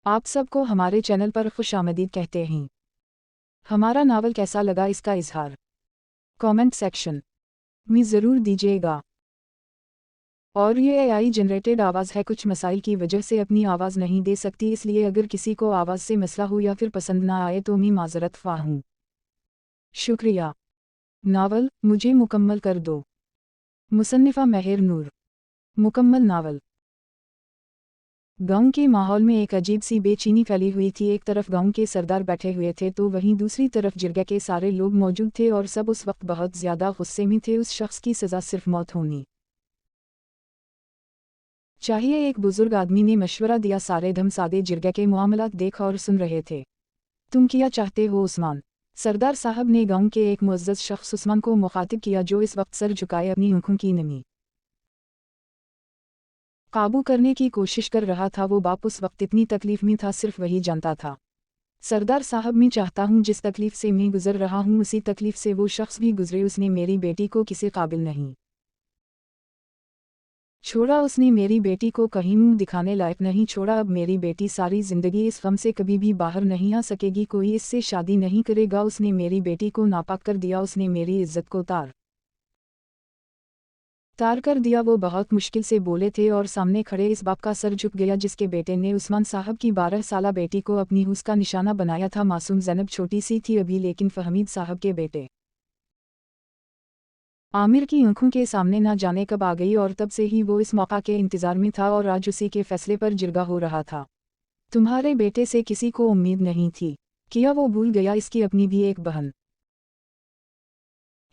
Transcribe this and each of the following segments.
आप सबको हमारे चैनल पर खुशामदीद कहते हैं। हमारा नावल कैसा लगा इसका इजहार कमेंट सेक्शन में ज़रूर दीजिएगा। और ये एआई जनरेटेड आवाज़ है, कुछ मसाइल की वजह से अपनी आवाज़ नहीं दे सकती, इसलिए अगर किसी को आवाज़ से मसला हो या फिर पसंद ना आए तो मैं माज़रत ख्वाह हूँ। शुक्रिया। नावल मुझे मुकम्मल कर दो। मुसन्निफ़ा महर नूर। मुकम्मल नावल। गांव के माहौल में एक अजीब सी बेचैनी फैली हुई थी। एक तरफ गांव के सरदार बैठे हुए थे तो वहीं दूसरी तरफ जिरगा के सारे लोग मौजूद थे और सब उस वक्त बहुत ज़्यादा गुस्से में थे। उस शख्स की सज़ा सिर्फ मौत होनी चाहिए, एक बुजुर्ग आदमी ने मशवरा दिया। सारे धमसादे जिरगा के मामलात देख और सुन रहे थे। तुम क्या चाहते हो उस्मान? सरदार साहब ने गांव के एक मुअज़्ज़ज़ शख्स उस्मान को मुखातिब किया, जो इस वक्त सर झुकाए अपनी आंखों की नमी काबू करने की कोशिश कर रहा था। वो बाप उस वक्त इतनी तकलीफ में था, सिर्फ वही जानता था। सरदार साहब, मैं चाहता हूँ जिस तकलीफ से मैं गुजर रहा हूँ उसी तकलीफ से वो शख्स भी गुजरे। उसने मेरी बेटी को किसी काबिल नहीं छोड़ा, उसने मेरी बेटी को कहीं मुंह दिखाने लायक नहीं छोड़ा। अब मेरी बेटी सारी जिंदगी इस गम से कभी भी बाहर नहीं आ सकेगी। कोई इससे शादी नहीं करेगा। उसने मेरी बेटी को नापाक कर दिया, उसने मेरी इज्जत को तार कर दिया। वो बहुत मुश्किल से बोले थे और सामने खड़े इस बाप का सर झुक गया जिसके बेटे ने उस्मान साहब की 12 साला बेटी को अपनी हुस का निशाना बनाया था। मासूम ज़ैनब छोटी सी थी अभी, लेकिन फहमीद साहब के बेटे आमिर की आंखों के सामने ना जाने कब आ गई और तब से ही वो इस मौका के इंतज़ार में था और आज उसी के फैसले पर जिरगा हो रहा था। तुम्हारे बेटे से किसी को उम्मीद नहीं थी क्या वो भूल गया इसकी अपनी भी एक बहन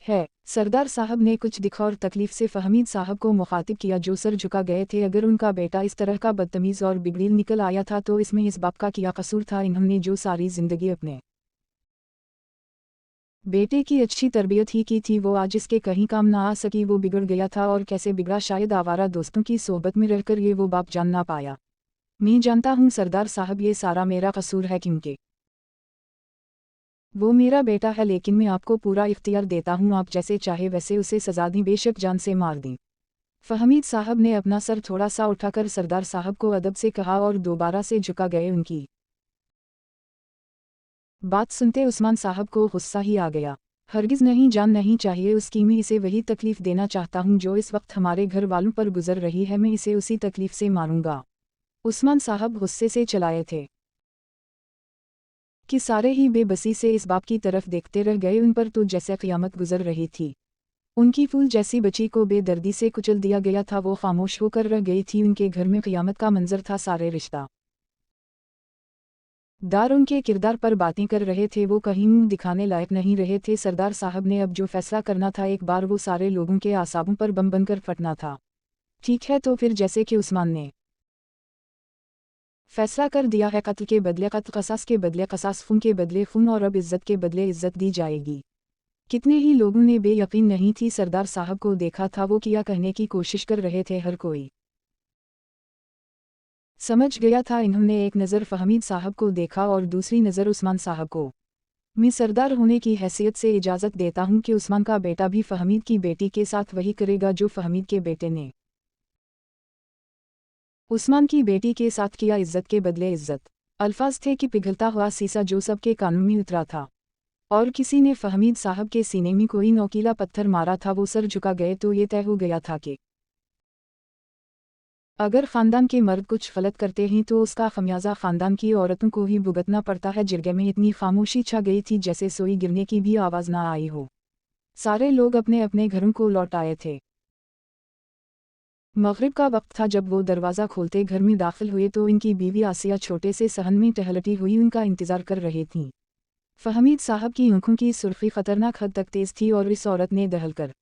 है? सरदार साहब ने कुछ दिख और तकलीफ से फहमीद साहब को मुखातिब किया, जो सर झुका गए थे। अगर उनका बेटा इस तरह का बदतमीज़ और बिगड़ील निकल आया था तो इसमें इस बाप का क्या कसूर था? इन्होंने जो सारी जिंदगी अपने बेटे की अच्छी तरबियत ही की थी, वो आज इसके कहीं काम ना आ सकी। वो बिगड़ गया था और कैसे बिगड़ा, शायद आवारा दोस्तों की सोहबत में रहकर ये वो बाप जान ना पाया। मैं जानता हूँ सरदार साहब, ये सारा मेरा कसूर है, क्योंकि वो मेरा बेटा है। लेकिन मैं आपको पूरा इख्तियार देता हूँ, आप जैसे चाहे वैसे उसे सजा दें, बेशक जान से मार दें। फहमीद साहब ने अपना सर थोड़ा सा उठाकर सरदार साहब को अदब से कहा और दोबारा से झुका गए। उनकी बात सुनते उस्मान साहब को गुस्सा ही आ गया। हरगिज़ नहीं, जान नहीं चाहिए उसकी। मैं इसे वही तकलीफ देना चाहता हूँ जो इस वक्त हमारे घर वालों पर गुजर रही है। मैं इसे उसी तकलीफ से मारूंगा। उस्मान साहब गुस्से से चलाए थे कि सारे ही बेबसी से इस बाप की तरफ देखते रह गए। उन पर तो जैसे क़यामत गुजर रही थी। उनकी फूल जैसी बच्ची को बेदर्दी से कुचल दिया गया था। वो खामोश होकर रह गई थी। उनके घर में क़यामत का मंजर था। सारे रिश्ता दार उनके किरदार पर बातें कर रहे थे, वो कहीं मुंह दिखाने लायक नहीं रहे थे। सरदार साहब ने अब जो फैसला करना था, एक बार वो सारे लोगों के आसाबों पर बम बनकर फटना था। ठीक है, तो फिर जैसे कि उस्मान ने फैसला कर दिया है, कत्ल के बदले कत्ल, कसास के बदले कसास, खून के बदले खून और अब इज्जत के बदले इज्जत दी जाएगी। कितने ही लोगों ने बेयकीन नहीं थी सरदार साहब को देखा था, वो क्या कहने की कोशिश कर रहे थे। हर कोई समझ गया था। इन्होंने एक नज़र फहमीद साहब को देखा और दूसरी नज़र उस्मान साहब को। मैं सरदार होने की हैसियत से इजाज़त देता हूँ कि उस्मान का बेटा भी फहमीद की बेटी के साथ वही करेगा जो फहमीद के बेटे ने उस्मान की बेटी के साथ किया। इज्जत के बदले इज्जत, अल्फाज थे कि पिघलता हुआ सीसा जो सबके कानों में उतरा था। और किसी ने फहमीद साहब के सीने में कोई नोकीला पत्थर मारा था। वो सर झुका गए तो ये तय हो गया था कि अगर ख़ानदान के मर्द कुछ गलत करते हैं तो उसका खमियाजा ख़ानदान की औरतों को ही भुगतना पड़ता है। जिरगे में इतनी खामोशी छा गई थी जैसे सोई गिरने की भी आवाज़ ना आई हो। सारे लोग अपने अपने घरों को लौट आए थे। मग़रिब का वक्त था जब वो दरवाज़ा खोलते घर में दाखिल हुए तो इनकी बीवी आसिया छोटे से सहन में टहलती हुई उनका इंतज़ार कर रही थीं। फहमीद साहब की आंखों की सुर्खी ख़तरनाक हद तक तेज़ थी और इस औरत ने दहलकर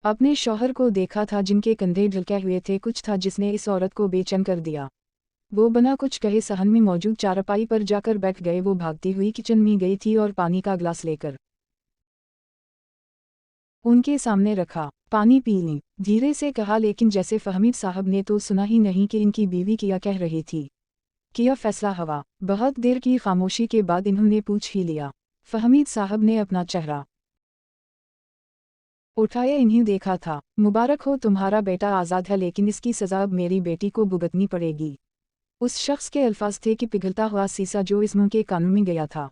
अपने शौहर को देखा था जिनके कंधे ढलके हुए थे। कुछ था जिसने इस औरत को बेचैन कर दिया। वो बिना कुछ कहे सहन में मौजूद चारपाई पर जाकर बैठ गए। वो भागती हुई किचन में गई थी और पानी का ग्लास लेकर उनके सामने रखा। पानी पी लें, धीरे से कहा, लेकिन जैसे फहमीद साहब ने तो सुना ही नहीं कि इनकी बीवी क्या कह रही थी। किया फैसला हवा। बहुत देर की खामोशी के बाद इन्होंने पूछ ही लिया। फहमीद साहब ने अपना चेहरा उठाया, इन्हीं देखा था। मुबारक हो, तुम्हारा बेटा आज़ाद है, लेकिन इसकी सज़ा अब मेरी बेटी को भुगतनी पड़ेगी। उस शख्स के अल्फाज थे कि पिघलता हुआ सीसा जो इस मुंह के कानों में गया था।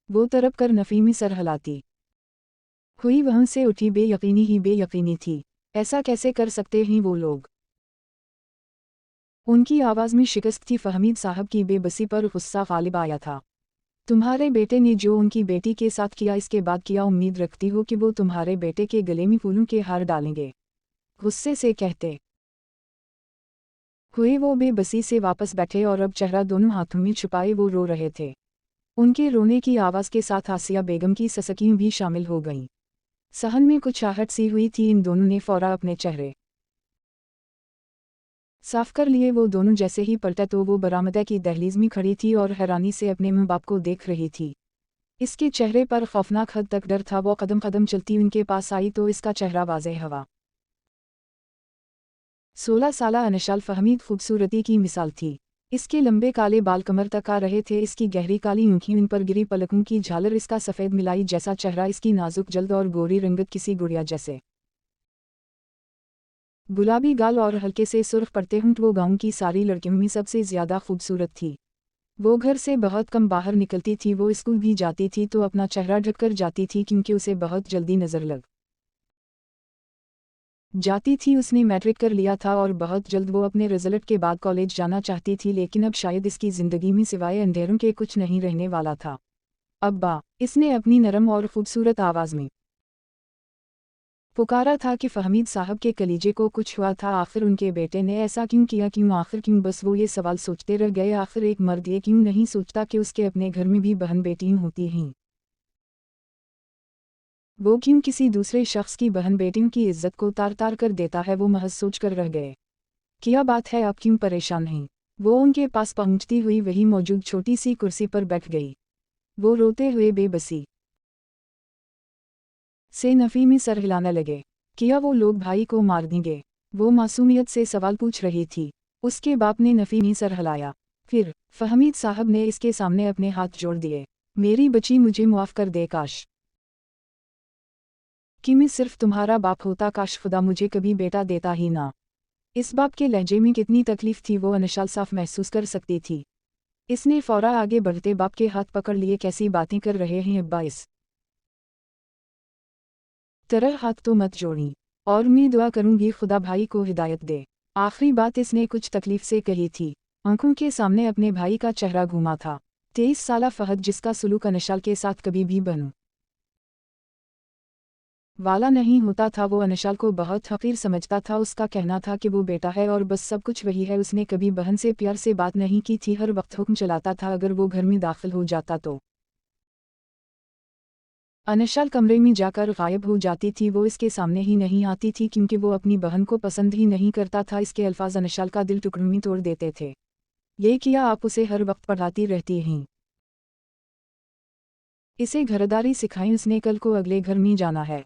वो तरप कर नफ़ीमी सर हिलाती हुई वहाँ से उठी, बेयकीनी ही बेयकीनी थी। ऐसा कैसे कर सकते हैं वो लोग? उनकी आवाज़ में शिकस्त थी। फहमीद साहब की बेबसी पर गुस्सा गालिब आया था। तुम्हारे बेटे ने जो उनकी बेटी के साथ किया, इसके बाद क्या उम्मीद रखती हो कि वो तुम्हारे बेटे के गले में फूलों के हार डालेंगे? गुस्से से कहते हुए वो बेबसी से वापस बैठे और अब चेहरा दोनों हाथों में छुपाए वो रो रहे थे। उनके रोने की आवाज़ के साथ आसिया बेगम की ससकियां भी शामिल हो गईं। सहन में कुछ आहट सी हुई थी। इन दोनों ने फौरा अपने चेहरे साफ कर लिए। वो दोनों जैसे ही पलटा तो वो बरामदा की दहलीज में खड़ी थी और हैरानी से अपने माँ बाप को देख रही थी। इसके चेहरे पर खौफनाक हद तक डर था। वो कदम कदम चलती उनके पास आई तो इसका चेहरा वाज़ेह हवा। 16 साला अनशाल फहमीद खूबसूरती की मिसाल थी। इसके लंबे काले बाल कमर तक आ रहे थे। इसकी गहरी काली आँखें, इन पर गिरी पलकों की झालर, इसका सफ़ेद मिलाई जैसा चेहरा, इसकी नाजुक जल्द और गोरी रंगत किसी गुड़िया जैसे। गुलाबी गाल और हल्के से सुर्ख पड़ते होंठ। वो गांव की सारी लड़कियों में सबसे ज़्यादा खूबसूरत थी। वो घर से बहुत कम बाहर निकलती थी। वो स्कूल भी जाती थी तो अपना चेहरा ढककर जाती थी क्योंकि उसे बहुत जल्दी नज़र लग जाती थी। उसने मैट्रिक कर लिया था और बहुत जल्द वो अपने रिजल्ट के बाद कॉलेज जाना चाहती थी, लेकिन अब शायद इसकी ज़िंदगी में सिवाय अंधेरों के कुछ नहीं रहने वाला था। अब्बा, इसने अपनी नरम और खूबसूरत आवाज़ में पुकारा था कि फहमीद साहब के कलीजे को कुछ हुआ था। आखिर उनके बेटे ने ऐसा क्यों किया? क्यों? आखिर क्यों? बस वो ये सवाल सोचते रह गए। आखिर एक मर्द ये क्यों नहीं सोचता कि उसके अपने घर में भी बहन बेटियां होती हैं? वो क्यों किसी दूसरे शख्स की बहन बेटियों की इज्जत को तार तार कर देता है? वो महज सोच कर रह गए। क्या बात है, आप क्यों परेशान हैं? वो उनके पास पहुंचती हुई वही मौजूद छोटी सी कुर्सी पर बैठ गई। वो रोते हुए बेबसी से नफ़ी में सर हिलाने लगे। क्या वो लोग भाई को मार देंगे? वो मासूमियत से सवाल पूछ रही थी। उसके बाप ने नफ़ी में सर हिलाया। फिर फहमीद साहब ने इसके सामने अपने हाथ जोड़ दिए। मेरी बच्ची, मुझे मुआफ़ कर दे। काश कि मैं सिर्फ तुम्हारा बाप होता। काश खुदा मुझे कभी बेटा देता ही ना। इस बाप के लहजे में कितनी तकलीफ थी वो अनशाल साफ महसूस कर सकती थी। इसने फौरा आगे बढ़ते बाप के हाथ पकड़ लिए। कैसी बातें कर रहे हैं अब्बा? इस तरह हाथ तो मत जोड़ी, और मैं दुआ करूंगी खुदा भाई को हिदायत दे। आखिरी बात इसने कुछ तकलीफ से कही थी। आंखों के सामने अपने भाई का चेहरा घूमा था। 23 साला फहद, जिसका सुलूक अनशाल के साथ कभी भी बनू वाला नहीं होता था। वो अनशाल को बहुत हकीर समझता था। उसका कहना था कि वो बेटा है और बस सब कुछ वही है। उसने कभी बहन से प्यार से बात नहीं की थी। हर वक्त हुक्म चलाता था। अगर वो घर में दाखिल हो जाता तो अनशाल कमरे में जाकर गायब हो जाती थी। वो इसके सामने ही नहीं आती थी क्योंकि वो अपनी बहन को पसंद ही नहीं करता था। इसके अल्फाज अनशाल का दिल टुकड़ों में तोड़ देते थे। ये किया आप उसे हर वक्त पढ़ाती रहती हैं? इसे घरदारी सिखाएं, उसने कल को अगले घर में जाना है।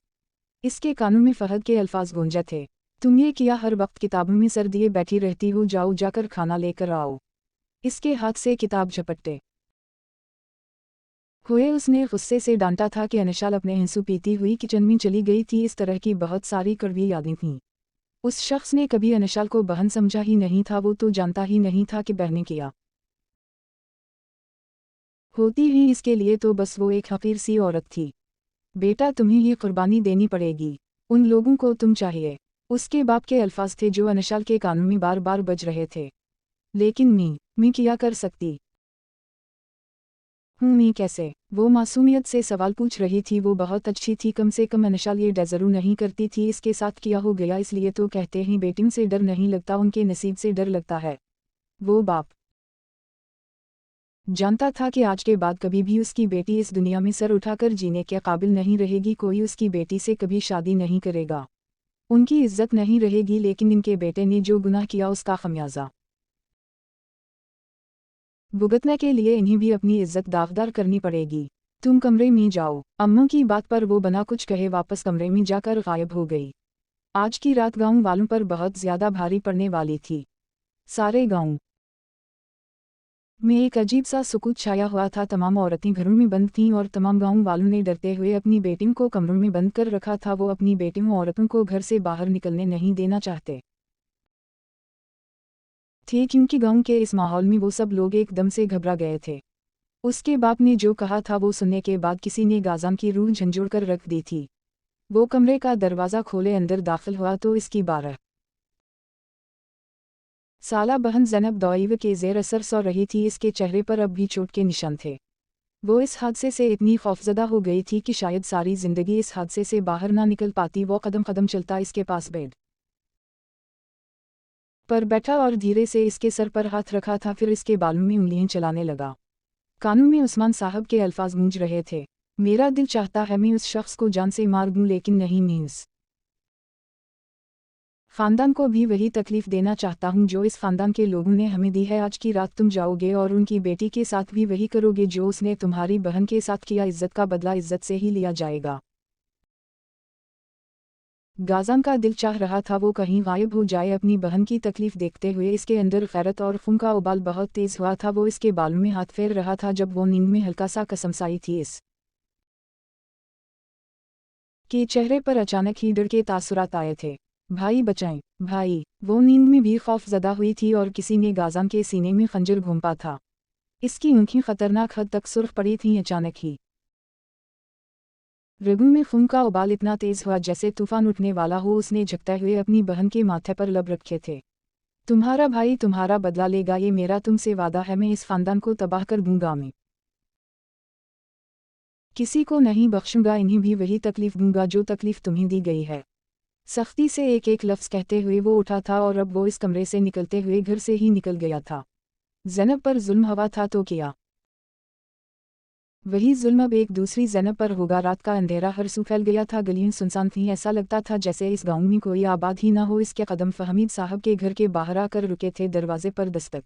इसके कानों में फहद के अल्फाज गूंजे थे। तुम ये किया हर वक्त किताबों में सर दिए बैठी रहती हो? जाओ, जाकर खाना लेकर आओ। इसके हाथ से किताब झपटते हुए उसने गुस्से से डांटा था कि अनशाल अपने आंसू पीती हुई किचन में चली गई थी। इस तरह की बहुत सारी कड़वी यादें थीं। उस शख्स ने कभी अनशाल को बहन समझा ही नहीं था। वो तो जानता ही नहीं था कि बहनें क्या होती हैं। इसके लिए तो बस वो एक हकीर सी औरत थी। बेटा, तुम्हें ये कुर्बानी देनी पड़ेगी। उन लोगों को तुम चाहिए। उसके बाप के अल्फाज थे जो अनशाल के कानों में बार बार बज रहे थे। लेकिन मैं क्या कर सकती हूँ? मैं कैसे? वो मासूमियत से सवाल पूछ रही थी। वो बहुत अच्छी थी। कम से कम अनशाल ये डजरू नहीं करती थी इसके साथ क्या हो गया। इसलिए तो कहते हैं बेटियों से डर नहीं लगता, उनके नसीब से डर लगता है। वो बाप जानता था कि आज के बाद कभी भी उसकी बेटी इस दुनिया में सर उठाकर जीने के काबिल नहीं रहेगी। कोई उसकी बेटी से कभी शादी नहीं करेगा। उनकी इज्जत नहीं रहेगी। लेकिन इनके बेटे ने जो गुनाह किया उसका खमियाजा भुगतने के लिए इन्हें भी अपनी इज्जत दागदार करनी पड़ेगी। तुम कमरे में जाओ। अम्मा की बात पर वो बिना कुछ कहे वापस कमरे में जाकर गायब हो गई। आज की रात गांव वालों पर बहुत ज्यादा भारी पड़ने वाली थी। सारे गांव में एक अजीब सा सुकूत छाया हुआ था। तमाम औरतें घरों में बंद थीं और तमाम गांव वालों ने डरते हुए अपनी बेटियों को कमरों में बंद कर रखा था। वो अपनी बेटियों औरतों को घर से बाहर निकलने नहीं देना चाहते थे क्योंकि गांव के इस माहौल में वो सब लोग एकदम से घबरा गए थे। उसके बाप ने जो कहा था वो सुनने के बाद किसी ने गाज़ान की रूह झंझोड़ कर रख दी थी। वो कमरे का दरवाज़ा खोले अंदर दाखिल हुआ तो इसकी 12 साला बहन ज़ैनब दवाईव के ज़ेर असर सो रही थी। इसके चेहरे पर अब भी चोट के निशान थे। वो इस हादसे से इतनी खौफजदा हो गई थी कि शायद सारी ज़िंदगी इस हादसे से बाहर ना निकल पाती। वो कदम कदम चलता इसके पास बेड पर बैठा और धीरे से इसके सर पर हाथ रखा था, फिर इसके बालों में उंगलियां चलाने लगा। कानों में उस्मान साहब के अल्फाज गूंज रहे थे, मेरा दिल चाहता है मैं उस शख्स को जान से मार दूं, लेकिन नहीं, मैं उस खानदान को भी वही तकलीफ देना चाहता हूं जो इस खानदान के लोगों ने हमें दी है। आज की रात तुम जाओगे और उनकी बेटी के साथ भी वही करोगे जो उसने तुम्हारी बहन के साथ किया। इज्जत का बदला इज्जत से ही लिया जाएगा। गाज़ान का दिल चाह रहा था वो कहीं गायब हो जाए अपनी बहन की तकलीफ देखते हुए। इसके अंदर गैरत और खून का उबाल बहुत तेज हुआ था। वो इसके बालों में हाथ फेर रहा था जब वो नींद में हल्का सा कसमसाई थी। इस के चेहरे पर अचानक ही डर के तासुरात आए थे। भाई बचाएं, भाई। वो नींद में भी खौफजदा हुई थी और किसी ने गाज़ान के सीने में खंजर घोंपा था। इसकी आंखें खतरनाक हद तक सुर्ख पड़ी थीं। अचानक ही रगू में खून का उबाल इतना तेज हुआ जैसे तूफान उठने वाला हो। उसने झकते हुए अपनी बहन के माथे पर लब रखे थे। तुम्हारा भाई तुम्हारा बदला लेगा, ये मेरा तुमसे वादा है। मैं इस खानदान को तबाह कर दूंगा, मैं किसी को नहीं बख्शूंगा। इन्हें भी वही तकलीफ दूंगा जो तकलीफ तुम्हें दी गई है। सख्ती से एक एक लफ्ज़ कहते हुए वो उठा था और अब वो इस कमरे से निकलते हुए घर से ही निकल गया था। ज़ैनब पर जुल्म हुआ था तो किया वही जुल्म अब एक दूसरी ज़ैनब पर होगा। रात का अंधेरा हर सू फैल गया था। गलियां सुनसान थीं, ऐसा लगता था जैसे इस गांव में कोई आबाद ही ना हो। इसके कदम फहमीद साहब के घर के बाहर आकर रुके थे। दरवाजे पर दस्तक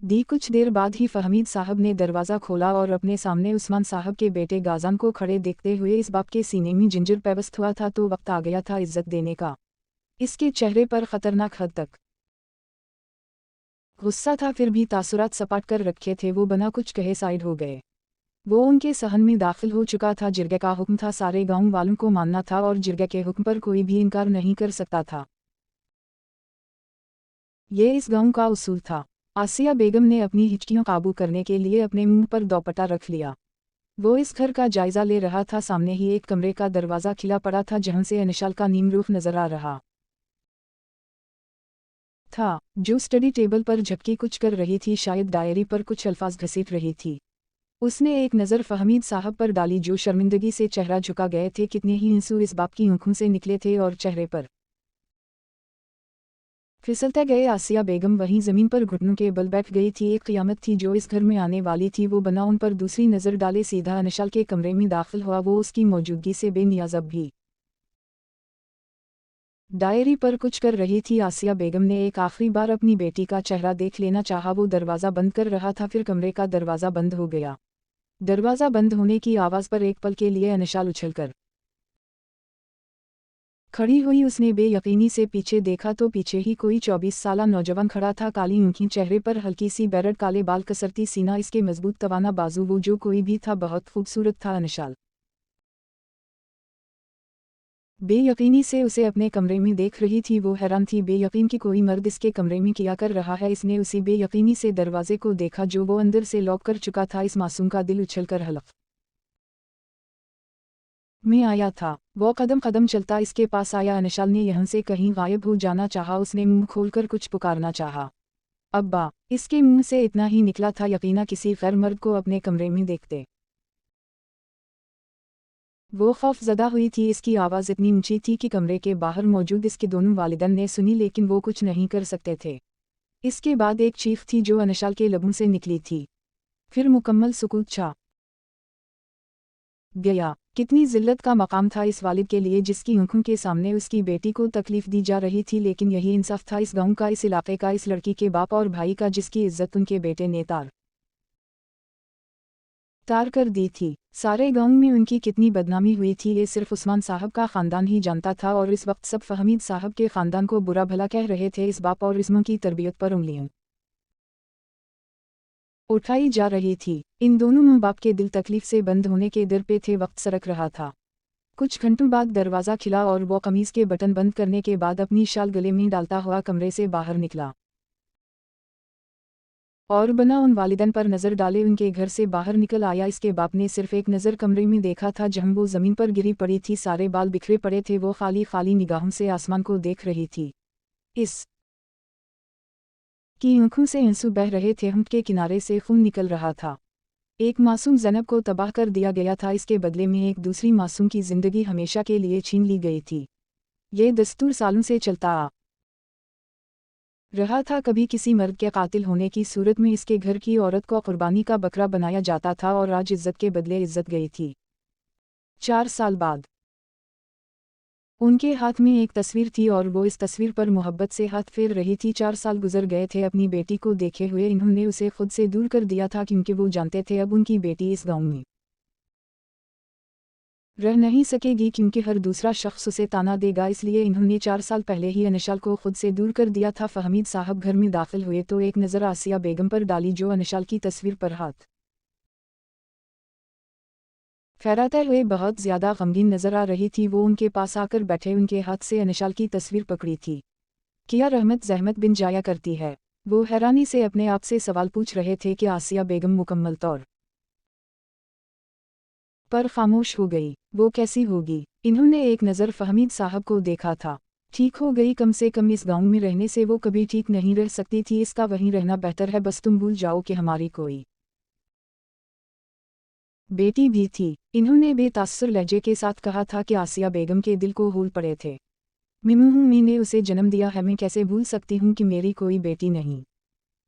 दी। कुछ देर बाद ही फहमीद साहब ने दरवाज़ा खोला और अपने सामने उस्मान साहब के बेटे गाज़ान को खड़े देखते हुए इस बाप के सीने में जिंजर पैवस्त हुआ था तो वक्त आ गया था इज्जत देने का। इसके चेहरे पर खतरनाक हद तक गुस्सा था, फिर भी तासुरात सपाट कर रखे थे। वो बना कुछ कहे साइड हो गए। वो उनके सहन में दाखिल हो चुका था। जिरगे का हुक्म था, सारे गांव वालों को मानना था और जिरगे के हुक्म पर कोई भी इनकार नहीं कर सकता था। ये इस गांव का उसूल था। आसिया बेगम ने अपनी हिचकियों काबू करने के लिए अपने मुंह पर दोपट्टा रख लिया। वो इस घर का जायजा ले रहा था। सामने ही एक कमरे का दरवाज़ा खिला पड़ा था जहां से अनिशाल का नीम रूफ नजर आ रहा था, जो स्टडी टेबल पर झपकी कुछ कर रही थी। शायद डायरी पर कुछ अल्फाज घसीट रही थी। उसने एक नज़र फहमीद साहब पर डाली जो शर्मिंदगी से चेहरा झुका गए थे। कितने ही आंसू इस बाप की आंखों से निकले थे और चेहरे पर फिसलते गए। आसिया बेगम वहीं ज़मीन पर घुटनों के बल बैठ गई थी। एक क़यामत थी जो इस घर में आने वाली थी। वो बना उन पर दूसरी नज़र डाले सीधा अनिशाल के कमरे में दाखिल हुआ। वो उसकी मौजूदगी से बेनियाज़ब भी डायरी पर कुछ कर रही थी। आसिया बेगम ने एक आखिरी बार अपनी बेटी का चेहरा देख लेना चाहा। वो दरवाज़ा बंद कर रहा था, फिर कमरे का दरवाज़ा बंद हो गया। दरवाज़ा बंद होने की आवाज़ पर एक पल के लिए अनिशाल उछलकर खड़ी हुई। उसने बेयकीनी से पीछे देखा तो पीछे ही कोई 24 साला नौजवान खड़ा था। काली आंखें, चेहरे पर हल्की सी बैरड, काले बाल, कसरती सीना, इसके मजबूत तवाना बाजू। वो जो कोई भी था बहुत खूबसूरत था। अनिशाल बेयकीनी से उसे अपने कमरे में देख रही थी। वो हैरान थी, बेयकीन कि कोई मर्द इसके कमरे में क्या कर रहा है। इसने उसी बेयकीनी से दरवाजे को देखा जो वो अंदर से लॉक कर चुका था। इस मासूम का दिल उछलकर हलक में आया था। वो कदम कदम चलता इसके पास आया। अनिशाल ने यहाँ से कहीं गायब हो जाना चाहा। उसने मुंह खोलकर कुछ पुकारना चाहा, अब्बा। इसके मुंह से इतना ही निकला था, यकीना किसी गैर मर्द को अपने कमरे में देखते वो खौफजदा हुई थी। इसकी आवाज़ इतनी ऊंची थी कि कमरे के बाहर मौजूद इसके दोनों वालिदैन ने सुनी, लेकिन वो कुछ नहीं कर सकते थे। इसके बाद एक चीख थी जो अनिशाल के लबों से निकली थी, फिर मुकम्मल सुकूत छा गया। कितनी जिल्लत का मकाम था इस वालिद के लिए जिसकी आंखों के सामने उसकी बेटी को तकलीफ दी जा रही थी। लेकिन यही इंसाफ था इस गांव का, इस इलाके का, इस लड़की के बाप और भाई का जिसकी इज्जत उनके बेटे ने तार कर दी थी। सारे गांव में उनकी कितनी बदनामी हुई थी ये सिर्फ उस्मान साहब का ख़ानदान ही जानता था। और इस वक्त सब फहमीद साहब के ख़ानदान को बुरा भला कह रहे थे। इस बाप और इस्मों की तरबियत पर उंगलियां उठाई जा रही थी। इन दोनों माँ बाप के दिल तकलीफ से बंद होने के दर पे थे। वक्त सरक रहा था। कुछ घंटों बाद दरवाज़ा खिला और वो कमीज़ के बटन बंद करने के बाद अपनी शाल गले में डालता हुआ कमरे से बाहर निकला और बना उन वालिदैन पर नज़र डाले उनके घर से बाहर निकल आया। इसके बाप ने सिर्फ एक नज़र कमरे में देखा था जहाँ वो ज़मीन पर गिरी पड़ी थी, सारे बाल बिखरे पड़े थे, वो खाली खाली निगाहों से आसमान को देख रही थी। इस की आंखों से आंसू बह रहे थे, होंठ के किनारे से खून निकल रहा था। एक मासूम ज़ैनब को तबाह कर दिया गया था, इसके बदले में एक दूसरी मासूम की ज़िंदगी हमेशा के लिए छीन ली गई थी। ये दस्तूर सालों से चलता आ रहा था। कभी किसी मर्द के कातिल होने की सूरत में इसके घर की औरत को कुर्बानी का बकरा बनाया जाता था और आज इज्जत के बदले इज्जत गई थी। 4 साल बाद उनके हाथ में एक तस्वीर थी और वो इस तस्वीर पर मोहब्बत से हाथ फेर रही थी। 4 साल गुजर गए थे अपनी बेटी को देखे हुए, इन्होंने उसे खुद से दूर कर दिया था क्योंकि वो जानते थे अब उनकी बेटी इस गांव में रह नहीं सकेगी क्योंकि हर दूसरा शख्स उसे ताना देगा। इसलिए इन्होंने 4 साल पहले ही अनशाल को खुद से दूर कर दिया था। फहमीद साहब घर में दाखिल हुए तो एक नज़र आसिया बेगम पर डाली जो अनशाल की तस्वीर पर हाथ फहराते हुए बहुत ज़्यादा गमगीन नज़र आ रही थी। वो उनके पास आकर बैठे, उनके हाथ से अनशाल की तस्वीर पकड़ी थी। क्या रहमत ज़हमत बिन जाया करती है? वो हैरानी से अपने आप से सवाल पूछ रहे थे कि आसिया बेगम मुकम्मल तौर पर खामोश हो गई। वो कैसी होगी? इन्होंने एक नज़र फहमीद साहब को देखा था। ठीक हो गई, कम से कम इस गांव में रहने से वो कभी ठीक नहीं रह सकती थी, इसका वहीं रहना बेहतर है। बस तुम भूल जाओ कि हमारी कोई बेटी भी थी। इन्होंने बेतासुर लहजे के साथ कहा था कि आसिया बेगम के दिल को हूल पड़े थे। मिम्मी ने उसे जन्म दिया है, मैं कैसे भूल सकती हूँ कि मेरी कोई बेटी नहीं?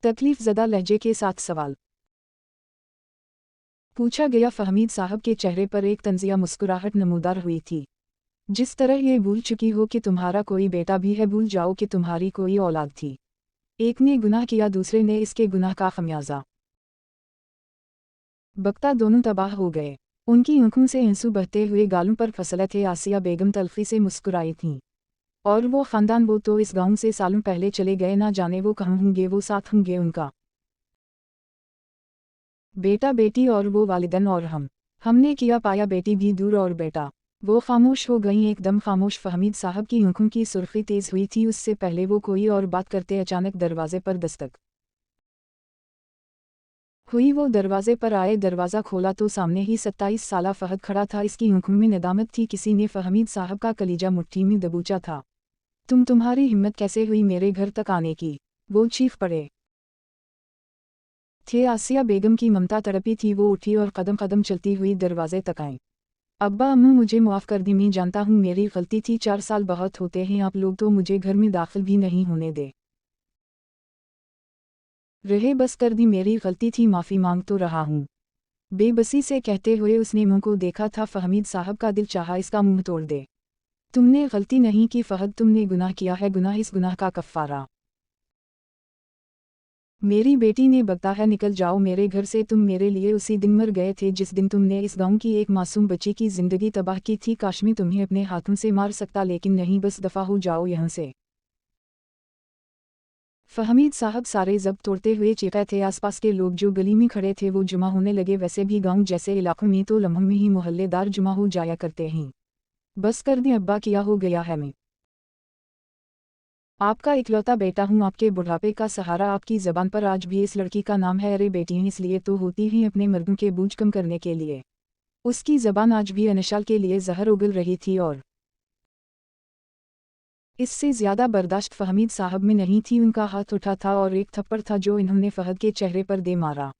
तकलीफ ज़दा लहजे के साथ सवाल पूछा गया। फहमीद साहब के चेहरे पर एक तंजिया मुस्कुराहट नमूदार हुई थी। जिस तरह ये भूल चुकी हो कि तुम्हारा कोई बेटा भी है, भूल जाओ कि तुम्हारी कोई औलाद थी। एक ने गुनाह किया, दूसरे ने इसके गुनाह का खमियाजा बख्ता, दोनों तबाह हो गए। उनकी आंखों से आंसू बहते हुए गालों पर फसले थे। आसिया बेगम तल्खी से मुस्कुराई थीं। और वो ख़ानदान, वो तो इस गांव से सालों पहले चले गए, ना जाने वो कहाँ होंगे, वो साथ होंगे उनका बेटा बेटी और वो वालिदैन और हमने किया पाया बेटी भी दूर और बेटा। वो खामोश हो गईं, एकदम खामोश। फहमीद साहब की आंखों की सुर्खी तेज़ हुई थी। उससे पहले वो कोई और बात करते अचानक दरवाजे पर दस्तक हुई। वो दरवाजे पर आए, दरवाज़ा खोला तो सामने ही 27 साला फहद खड़ा था। इसकी आंखों में नदामत थी। किसी ने फहमीद साहब का कलीजा मुट्ठी में दबोचा था। तुम्हारी हिम्मत कैसे हुई मेरे घर तक आने की? वो चीख पड़े थे। आसिया बेगम की ममता तड़पी थी। वो उठी और कदम कदम चलती हुई दरवाजे तक आई। अब्बा अम्मू, मुझे माफ़ कर दी, मैं जानता हूँ मेरी गलती थी। 4 साल बहुत होते हैं, आप लोग तो मुझे घर में दाखिल भी नहीं होने दे रहे। बस कर दी, मेरी गलती थी, माफ़ी मांग तो रहा हूँ। बेबसी से कहते हुए उसने मुंह को देखा था। फहमीद साहब का दिल चाहा इसका मुंह तोड़ दे। तुमने गलती नहीं की फहद, तुमने गुनाह किया है, गुनाह, इस गुनाह का कफ़ारा मेरी बेटी ने बकता है। निकल जाओ मेरे घर से, तुम मेरे लिए उसी दिन मर गए थे जिस दिन तुमने इस गांव की एक मासूम बच्ची की जिंदगी तबाह की थी। काश मैं तुम्हें अपने हाथों से मार सकता, लेकिन नहीं, बस दफा हो जाओ यहाँ से। फहमीद साहब सारे जब्त तोड़ते हुए चीखे थे। आसपास के लोग जो गली में खड़े थे वो जुमा होने लगे। वैसे भी गांव जैसे इलाकों में तो लम्हों में ही मोहल्लेदार जुमा हो जाया करते हैं। बस कर दें अब्बा, किया हो गया है, मैं आपका इकलौता बेटा हूँ, आपके बुढ़ापे का सहारा। आपकी ज़बान पर आज भी इस लड़की का नाम है। अरे बेटियाँ इसलिए तो होती हैं अपने मर्दों के बोझ कम करने के लिए। उसकी ज़बान आज भी अनशाल के लिए जहर उगल रही थी और इससे ज़्यादा बर्दाश्त फहमीद साहब में नहीं थी। उनका हाथ उठा था और एक थप्पड़ था जो इन्होंने फहद के चेहरे पर दे मारा।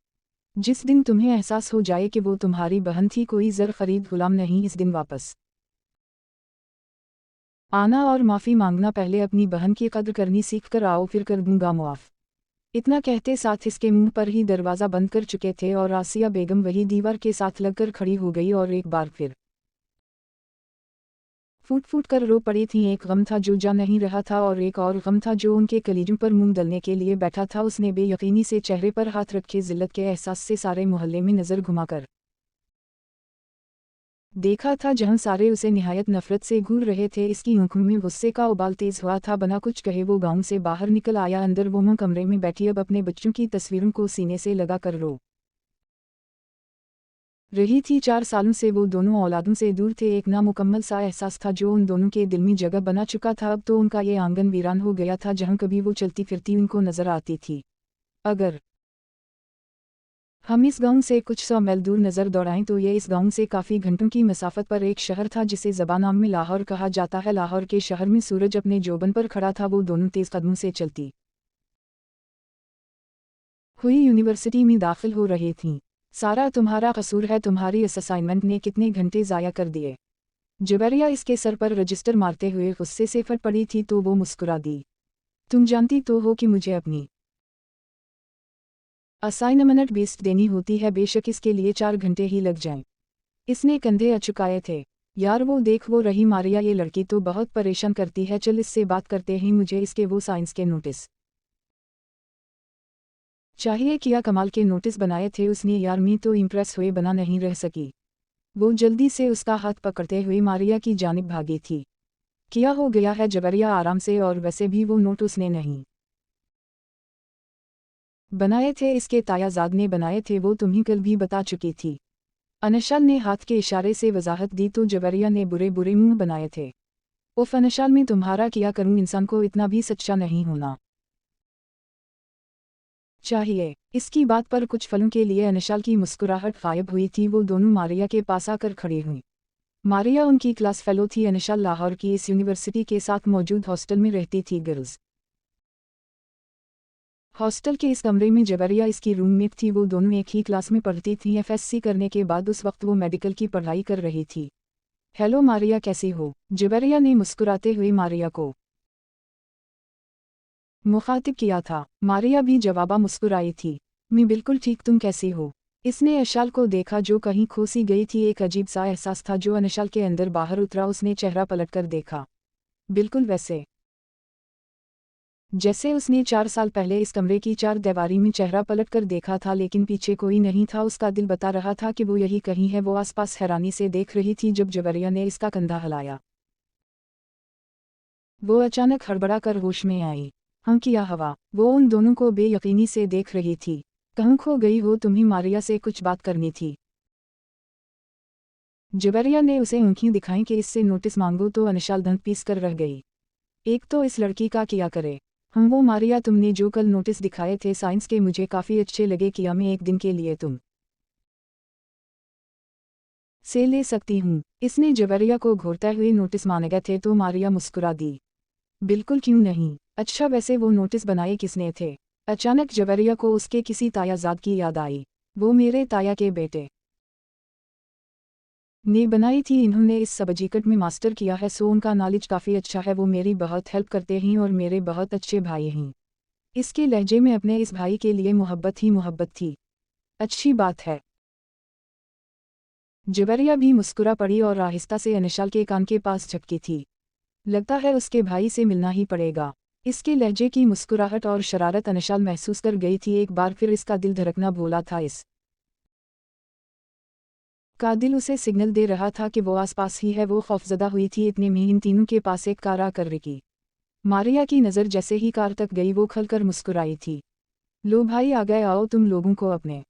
जिस दिन तुम्हें एहसास हो जाए कि वो तुम्हारी बहन थी, कोई ज़र खरीद गुलाम नहीं, इस दिन वापस आना और माफ़ी मांगना। पहले अपनी बहन की कद्र करनी सीख कर आओ, फिर कर दूंगा मुआफ़। इतना कहते साथ इसके मुंह पर ही दरवाज़ा बंद कर चुके थे और आसिया बेगम वही दीवार के साथ लगकर खड़ी हो गई और एक बार फिर फूट फूट कर रो पड़ी थी। एक गम था जो जा नहीं रहा था और एक और गम था जो उनके कलीजों पर मुंह दलने के लिए बैठा था। उसने बेयकीनी से चेहरे पर हाथ रखे जिल्लत के एहसास से सारे मोहल्ले में नज़र घुमाकर देखा था, जहां सारे उसे निहायत नफरत से घूर रहे थे। इसकी आंखों में गुस्से का उबाल तेज हुआ था। बना कुछ कहे वो गांव से बाहर निकल आया। अंदर वो मां कमरे में बैठी अब अपने बच्चों की तस्वीरों को सीने से लगा कर रो रही थी। 4 सालों से वो दोनों औलादों से दूर थे। एक नामुकम्मल सा एहसास था जो उन दोनों के दिल में जगह बना चुका था। अब तो उनका ये आंगन वीरान हो गया था जहाँ कभी वो चलती फिरती उनको नजर आती थी। अगर हम इस गांव से कुछ 100 मील दूर नज़र दौड़ाएं तो ये इस गांव से काफ़ी घंटों की मसाफत पर एक शहर था जिसे ज़बान में लाहौर कहा जाता है। लाहौर के शहर में सूरज अपने जोबन पर खड़ा था। वो दोनों तेज़ कदमों से चलती हुई यूनिवर्सिटी में दाखिल हो रही थीं। सारा तुम्हारा कसूर है, तुम्हारी इस असाइनमेंट ने कितने घंटे ज़ाया कर दिए। जुबैरिया इसके सर पर रजिस्टर मारते हुए गुस्से से फट पड़ी थी तो वो मुस्कुरा दी। तुम जानती तो हो कि मुझे अपनी असाइनमेंट बेस्ट देनी होती है, बेशक इसके लिए 4 घंटे ही लग जाएं। इसने कंधे अचुकाए थे। यार वो देख, वो रही मारिया, ये लड़की तो बहुत परेशान करती है, चल इससे बात करते ही मुझे इसके वो साइंस के नोटिस चाहिए। किया कमाल के नोटिस बनाए थे उसने यार, मी तो इम्प्रेस हुए बना नहीं रह सकी। वो जल्दी से उसका हाथ पकड़ते हुए मारिया की जानिब भागी थी। किया हो गया है जबरिया आराम से, और वैसे भी वो नोट उसने नहीं बनाए थे, इसके तायाजाद ने बनाए थे, वो तुम्हें कल भी बता चुकी थी। अनशाल ने हाथ के इशारे से वजाहत दी तो जबरिया ने बुरे बुरे मुंह बनाए थे। उफ अनशाल, में तुम्हारा किया करूं, इंसान को इतना भी सच्चा नहीं होना चाहिए। इसकी बात पर कुछ फलों के लिए अनशाल की मुस्कुराहट गायब हुई थी। वो दोनों मारिया के पास आकर खड़ी हुई। मारिया उनकी क्लास फेलो थी। अनशाल लाहौर की इस यूनिवर्सिटी के साथ मौजूद हॉस्टल में रहती थी। गर्ल्स हॉस्टल के इस कमरे में जबरिया इसकी रूममेट थी। वो दोनों एक ही क्लास में पढ़ती थीं। एफएससी करने के बाद उस वक्त वो मेडिकल की पढ़ाई कर रही थी। हेलो मारिया, कैसी हो? जबरिया ने मुस्कुराते हुए मारिया को मुखातिब किया था। मारिया भी जवाबा मुस्कुराई थी। मैं बिल्कुल ठीक, तुम कैसी हो? इसने अनशाल को देखा जो कहीं खो सी गई थी। एक अजीब सा एहसास था जो अनशाल के अंदर बाहर उतरा। उसने चेहरा पलटकर देखा, बिल्कुल वैसे जैसे उसने 4 साल पहले इस कमरे की 4 दीवारी में चेहरा पलट कर देखा था, लेकिन पीछे कोई नहीं था। उसका दिल बता रहा था कि वो यही कहीं है। वो आसपास हैरानी से देख रही थी जब जबरिया ने इसका कंधा हिलाया। वो अचानक हड़बड़ा कर होश में आई। हम किया हवा? वो उन दोनों को बेयकीनी से देख रही थी। कहाँ खो गई हो? तुम्हें मारिया से कुछ बात करनी थी। जबरिया ने उसे ऊँखी दिखाई कि इससे नोटिस मांगो तो अनशाल दंत पीस कर रह गई। एक तो इस लड़की का किया करे। हम वो मारिया, तुमने जो कल नोटिस दिखाए थे साइंस के, मुझे काफ़ी अच्छे लगे। किया मैं एक दिन के लिए तुम से ले सकती हूँ? इसने जबरिया को घूरते हुए नोटिस मांगे गए थे तो मारिया मुस्कुरा दी। बिल्कुल, क्यों नहीं। अच्छा वैसे वो नोटिस बनाए किसने थे? अचानक जबरिया को उसके किसी तायाजाद की याद आई। वो मेरे ताया के बेटे ने बनाई थी। इन्होंने इस सब्जेक्ट में मास्टर किया है, सो उनका नॉलेज काफ़ी अच्छा है। वो मेरी बहुत हेल्प करते हैं और मेरे बहुत अच्छे भाई हैं। इसके लहजे में अपने इस भाई के लिए मोहब्बत ही मोहब्बत थी। अच्छी बात है। जबरिया भी मुस्कुरा पड़ी और आहिस्ता से अनशाल के कान के पास झपकी थी। लगता है उसके भाई से मिलना ही पड़ेगा। इसके लहजे की मुस्कुराहट और शरारत अनशाल महसूस कर गई थी। एक बार फिर इसका दिल धड़कना भोला था। इस का दिल उसे सिग्नल दे रहा था कि वो आसपास ही है। वो खौफजदा हुई थी। इतने में इन तीनों के पास एक कार आकर रुकी। मारिया की नज़र जैसे ही कार तक गई वो खलकर मुस्कुराई थी। लो भाई आ गए, आओ तुम लोगों को अपने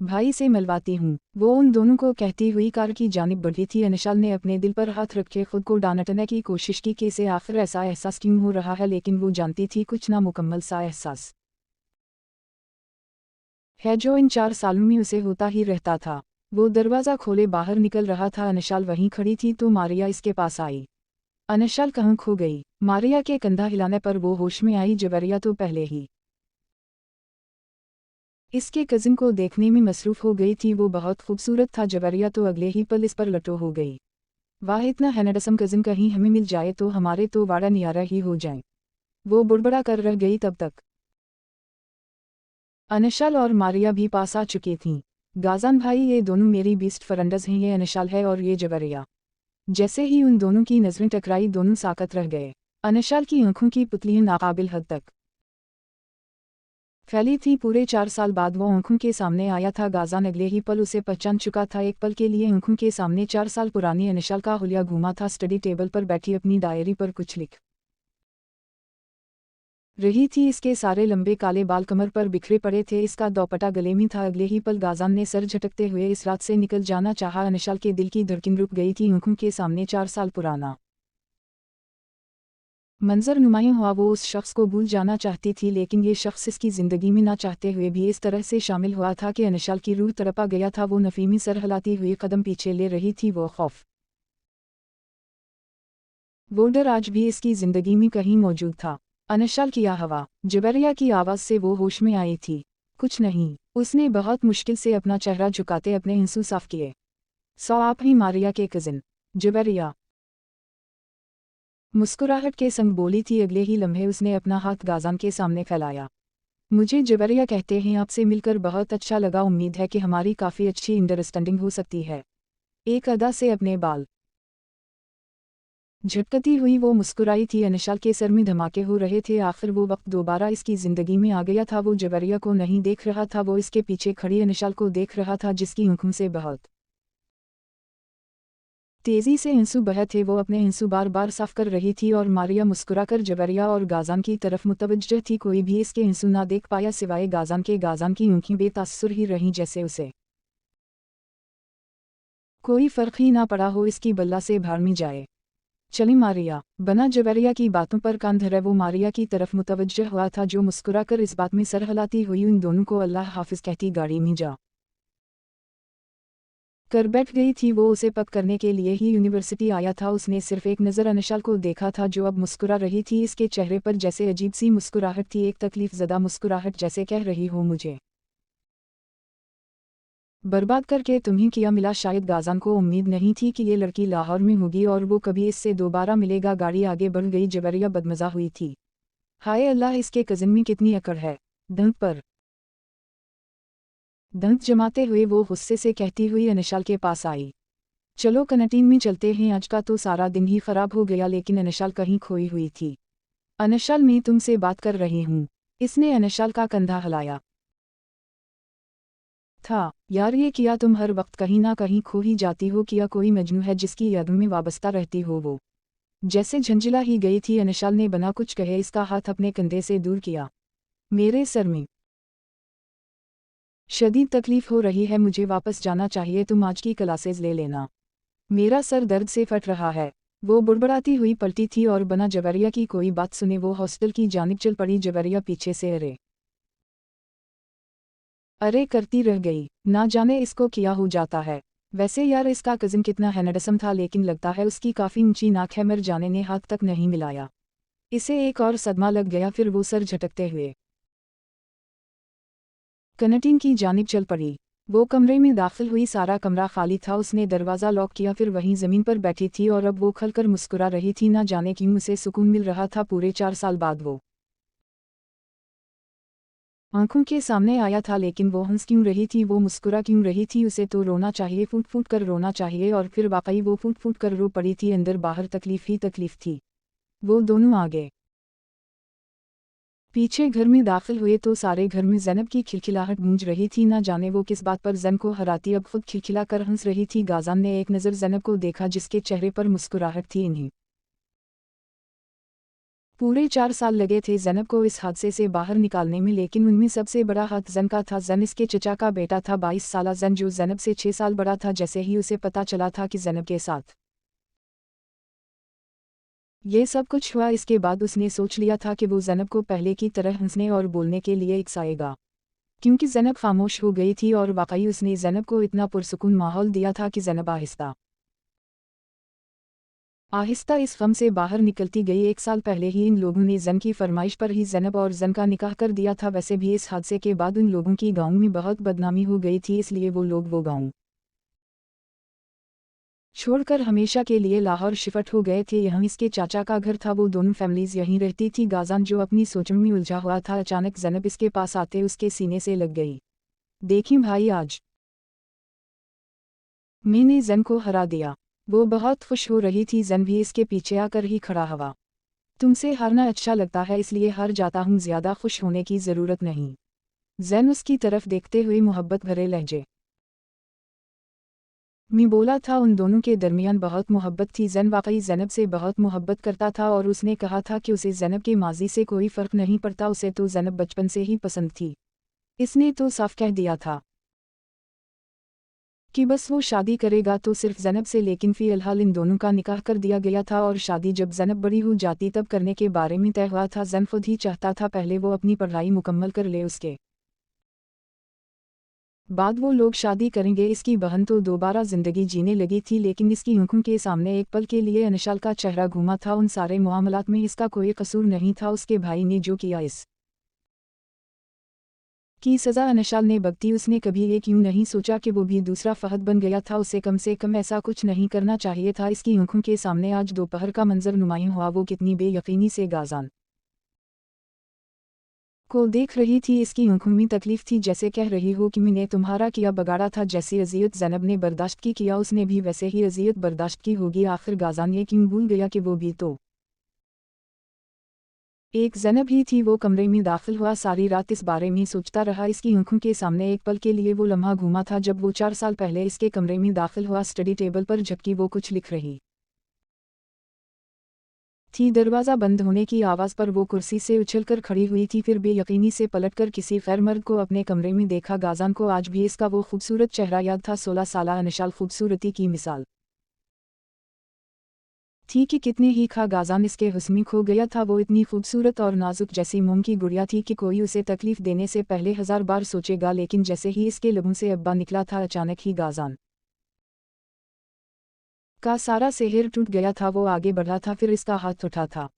भाई से मिलवाती हूँ। वो उन दोनों को कहती हुई कार की जानिब बढ़ी थी। अनशाल ने अपने दिल पर हाथ रखे खुद को डांटने की कोशिश की कि इसे आखिर ऐसा एहसास क्यों हो रहा है, लेकिन वो जानती थी कुछ नामुकम्मल सा एहसास है जो इन 4 सालों में उसे होता ही रहता था। वो दरवाज़ा खोले बाहर निकल रहा था। अनशाल वहीं खड़ी थी तो मारिया इसके पास आई। अनशाल कहाँ खो गई? मारिया के कंधा हिलाने पर वो होश में आई। जबरिया तो पहले ही इसके कजिन को देखने में मसरूफ़ हो गई थी। वो बहुत खूबसूरत था। जबरिया तो अगले ही पल इस पर लटो हो गई। वाह, इतना हैंडसम कजिन कहीं हमें मिल जाए तो हमारे तो वाड़ा नियारा ही हो जाए। वो बुड़बड़ा कर रह गई। तब तक अनशाल और मारिया भी पास आ चुकी थीं। गाजान भाई, ये दोनों मेरी बेस्ट फ्रेंड्स हैं। ये अनशाल है और ये जबरिया। जैसे ही उन दोनों की नज़रें टकराई दोनों साकत रह गए। अनशाल की आंखों की पुतलियां नाकाबिल हद तक फैली थी। पूरे 4 साल बाद वो आंखों के सामने आया था। गाजान अगले ही पल उसे पहचान चुका था। एक पल के लिए आंखों के सामने 4 साल पुरानी अनशाल का हुलिया घूमा था, स्टडी टेबल पर बैठी अपनी डायरी पर कुछ लिख रही थी। इसके सारे लंबे काले बाल कमर पर बिखरे पड़े थे, इसका दोपट्टा गले में था। अगले ही पल गाजान ने सर झटकते हुए इस रात से निकल जाना चाहा। अनशाल के दिल की धड़कन रुक गई थी। आंखों के सामने 4 साल पुराना मंजर नुमायां हुआ। वो उस शख्स को भूल जाना चाहती थी, लेकिन ये शख्स इसकी ज़िंदगी में ना चाहते हुए भी इस तरह से शामिल हुआ था कि अनशाल की रूह तड़पा गया था। वो नफ़ीमी सर हिलाती हुई कदम पीछे ले रही थी। वो खौफ, वो डर आज भी इसकी ज़िंदगी में कहीं मौजूद था। अनशाल किया हवा, जुबैरिया की आवाज़ से वो होश में आई थी। कुछ नहीं। उसने बहुत मुश्किल से अपना चेहरा झुकाते अपने आंसू साफ किए। सो आप ही मारिया के कज़िन? जुबैरिया मुस्कुराहट के संग बोली थी। अगले ही लम्हे उसने अपना हाथ गाजान के सामने फैलाया। मुझे जुबैरिया कहते हैं, आपसे मिलकर बहुत अच्छा लगा। उम्मीद है कि हमारी काफ़ी अच्छी अंडरस्टैंडिंग हो सकती है। एक अदा से अपने बाल झटकती हुई वो मुस्कुराई थी। अनशाल के सर में धमाके हो रहे थे। आखिर वो वक्त दोबारा इसकी ज़िंदगी में आ गया था। वो जुबैरिया को नहीं देख रहा था, वो इसके पीछे खड़ी अनशाल को देख रहा था, जिसकी आंखों से बहुत तेज़ी से आंसू बहे थे। वो अपने आंसू बार बार साफ कर रही थी और मारिया मुस्कुराकर जुबैरिया और गाजान की तरफ मुतवज्जह थी। कोई भी इसके आंसू ना देख पाया सिवाय गाजान के। गाजान की आंखें बेतासुर ही रहीं, जैसे उसे कोई फ़र्क ही ना पड़ा हो इसकी बल्ला से भाड़ में जाए। चली मारिया, बना जुबैरिया की बातों पर कान धरे वो मारिया की तरफ मुतवज्जह हुआ था, जो मुस्कुराकर इस बात में सर हिलाती हुई उन दोनों को अल्लाह हाफिज कहती गाड़ी में जा कर बैठ गई थी। वो उसे पक करने के लिए ही यूनिवर्सिटी आया था। उसने सिर्फ एक नज़र अनशाल को देखा था, जो अब मुस्कुरा रही थी। इसके चेहरे पर जैसे अजीब सी मुस्कुराहट थी, एक तकलीफ ज़दा मुस्कुराहट, जैसे कह रही हो मुझे बर्बाद करके तुम्हें किया मिला। शायद गाजान को उम्मीद नहीं थी कि ये लड़की लाहौर में होगी और वो कभी इससे दोबारा मिलेगा। गाड़ी आगे बढ़ गई। जुबैरिया बदमज़ा हुई थी। हाय अल्लाह, इसके कज़न में कितनी अकड़ है। दंत पर दंत जमाते हुए वो गुस्से से कहती हुई अनशाल के पास आई। चलो कैंटीन में चलते हैं, आज का तो सारा दिन ही खराब हो गया। लेकिन अनशाल कहीं खोई हुई थी। अनशाल, मैं तुमसे बात कर रही हूँ। इसने अनशाल का कंधा हिलाया था। यार, ये किया तुम हर वक्त कहीं ना कहीं खो ही जाती हो। किया कोई मजनू है जिसकी यादों में वाबस्ता रहती हो। वो जैसे झंझला ही गई थी। अनशाल ने बिना कुछ कहे इसका हाथ अपने कंधे से दूर किया। मेरे सर में शदीद तकलीफ हो रही है, मुझे वापस जाना चाहिए। तुम आज की क्लासेज ले लेना, मेरा सर दर्द से फट रहा है। वो बुड़बड़ाती हुई पलटी थी और बना जुबैरिया की कोई बात सुने वो हॉस्टल की जानिब चल पड़ी। जुबैरिया पीछे से अरे अरे करती रह गई। ना जाने इसको क्या हो जाता है। वैसे यार, इसका कज़न कितना हैंडसम था, लेकिन लगता है उसकी काफ़ी ऊंची नाक है। मर जाने ने हाथ तक नहीं मिलाया। इसे एक और सदमा लग गया। फिर वो सर झटकते हुए कैंटीन की जानिब चल पड़ी। वो कमरे में दाखिल हुई। सारा कमरा खाली था। उसने दरवाज़ा लॉक किया, फिर वहीं ज़मीन पर बैठी थी और अब वो खलकर मुस्कुरा रही थी। ना जाने क्यों उसे सुकून मिल रहा था। पूरे 4 साल बाद वो आंखों के सामने आया था, लेकिन वो हंस क्यों रही थी, वो मुस्कुरा क्यों रही थी। उसे तो रोना चाहिए, फूट फूट कर रोना चाहिए। और फिर वाकई वो फूट फूट कर रो पड़ी थी। अंदर बाहर तकलीफ ही तकलीफ थी। वो दोनों आगे पीछे घर में दाखिल हुए तो सारे घर में ज़ैनब की खिलखिलाहट गूंज रही थी। ना जाने वो किस बात पर ज़ैन को हराती अब खुद खिलखिला कर हंस रही थी। गाजान ने एक नज़र ज़ैनब को देखा, जिसके चेहरे पर मुस्कुराहट थी। इन्हीं पूरे 4 साल लगे थे ज़ैनब को इस हादसे से बाहर निकालने में, लेकिन उनमें सबसे बड़ा हाथ ज़ैन का था। ज़ैन इसके चचा का बेटा था, 22 साला ज़ैन, जो ज़ैनब से 6 साल बड़ा था। जैसे ही उसे पता चला था कि ज़ैनब के साथ ये सब कुछ हुआ, इसके बाद उसने सोच लिया था कि वो ज़ैनब को पहले की तरह हंसने और बोलने के लिए इकसाएगा। क्योंकि ज़ैनब खामोश हो गई थी और वाकई उसने ज़ैनब को इतना पुरसुकून माहौल दिया था कि ज़ैनब आहिस्ता आहिस्ता इस गम से बाहर निकलती गई। 1 साल पहले ही इन लोगों ने ज़ैन की फरमाइश पर ही ज़ैनब और ज़ैन का निकाह कर दिया था। वैसे भी इस हादसे के बाद उन लोगों की गाँव में बहुत बदनामी हो गई थी, इसलिए वो लोग वो गाँव छोड़कर हमेशा के लिए लाहौर शिफ्ट हो गए थे। यहाँ इसके चाचा का घर था, वो दोनों फैमिलीज यहीं रहती थी। गाजान जो अपनी सोचों में उलझा हुआ था, अचानक ज़ैनब इसके पास आते उसके सीने से लग गई। देखी भाई, आज मैंने ज़ैन को हरा दिया। वो बहुत खुश हो रही थी। ज़ैन भी इसके पीछे आकर ही खड़ा हुआ। तुमसे हारना अच्छा लगता है, इसलिए हार जाता हूँ, ज़्यादा खुश होने की ज़रूरत नहीं। ज़ैन उसकी तरफ देखते हुए मोहब्बत भरे लहजे मी बोला था उन दोनों के दरमियान बहुत मोहब्बत थी। जैन वाकई ज़ैनब से बहुत मोहब्बत करता था और उसने कहा था कि उसे ज़ैनब के माजी से कोई फ़र्क नहीं पड़ता, उसे तो ज़ैनब बचपन से ही पसंद थी। इसने तो साफ कह दिया था कि बस वो शादी करेगा तो सिर्फ ज़ैनब से, लेकिन फ़िलहाल इन दोनों का निकाह कर दिया गया था और शादी जब ज़ैनब बड़ी हो जाती तब करने के बारे में तय हुआ था। ज़ैन खुद ही चाहता था पहले वो अपनी पढ़ाई मुकम्मल कर ले, उसके बाद वो लोग शादी करेंगे। इसकी बहन तो दोबारा ज़िंदगी जीने लगी थी, लेकिन इसकी आंखों के सामने एक पल के लिए अनशाल का चेहरा घूमा था। उन सारे मामलात में इसका कोई कसूर नहीं था। उसके भाई ने जो किया इस की सज़ा अनशाल ने भुगती। उसने कभी ये क्यों नहीं सोचा कि वो भी दूसरा फहद बन गया था। उसे कम से कम ऐसा कुछ नहीं करना चाहिए था। इसकी आंखों के सामने आज दोपहर का मंजर नुमायां हुआ। वो कितनी बेयकीनी से गाज़ान को देख रही थी। इसकी आंखों में तकलीफ थी, जैसे कह रही हो कि मैंने तुम्हारा किया बगाड़ा था। जैसी अजियत ज़ैनब ने बर्दाश्त की किया, उसने भी वैसे ही अजियत बर्दाश्त की होगी। आखिर गाज़ान ये क्यों भूल गया कि वो भी तो एक ज़ैनब ही थी। वो कमरे में दाखिल हुआ, सारी रात इस बारे में सोचता रहा। इसकी आंखों के सामने एक पल के लिए वो लम्हा घूमा था जब वो 4 साल पहले इसके कमरे में दाखिल हुआ। स्टडी टेबल पर झपकी वो कुछ लिख रही थी। दरवाज़ा बंद होने की आवाज़ पर वो कुर्सी से उछलकर खड़ी हुई थी, फिर बेयकीनी से पलटकर किसी गैर मर्द को अपने कमरे में देखा। गाज़ान को आज भी इसका वो खूबसूरत चेहरा याद था। 16 साला अनशाल खूबसूरती की मिसाल थी कि कितने ही खा गाज़ान इसके हुस्न में खो गया था। वो इतनी खूबसूरत और नाजुक जैसी मोम की गुड़िया थी कि कोई उसे तकलीफ देने से पहले 1000 बार सोचेगा, लेकिन जैसे ही इसके लबों से अब्बा निकला था, अचानक ही गाज़ान का सारा सेहर टूट गया था। वो आगे बढ़ा था, फिर इसका हाथ उठा था।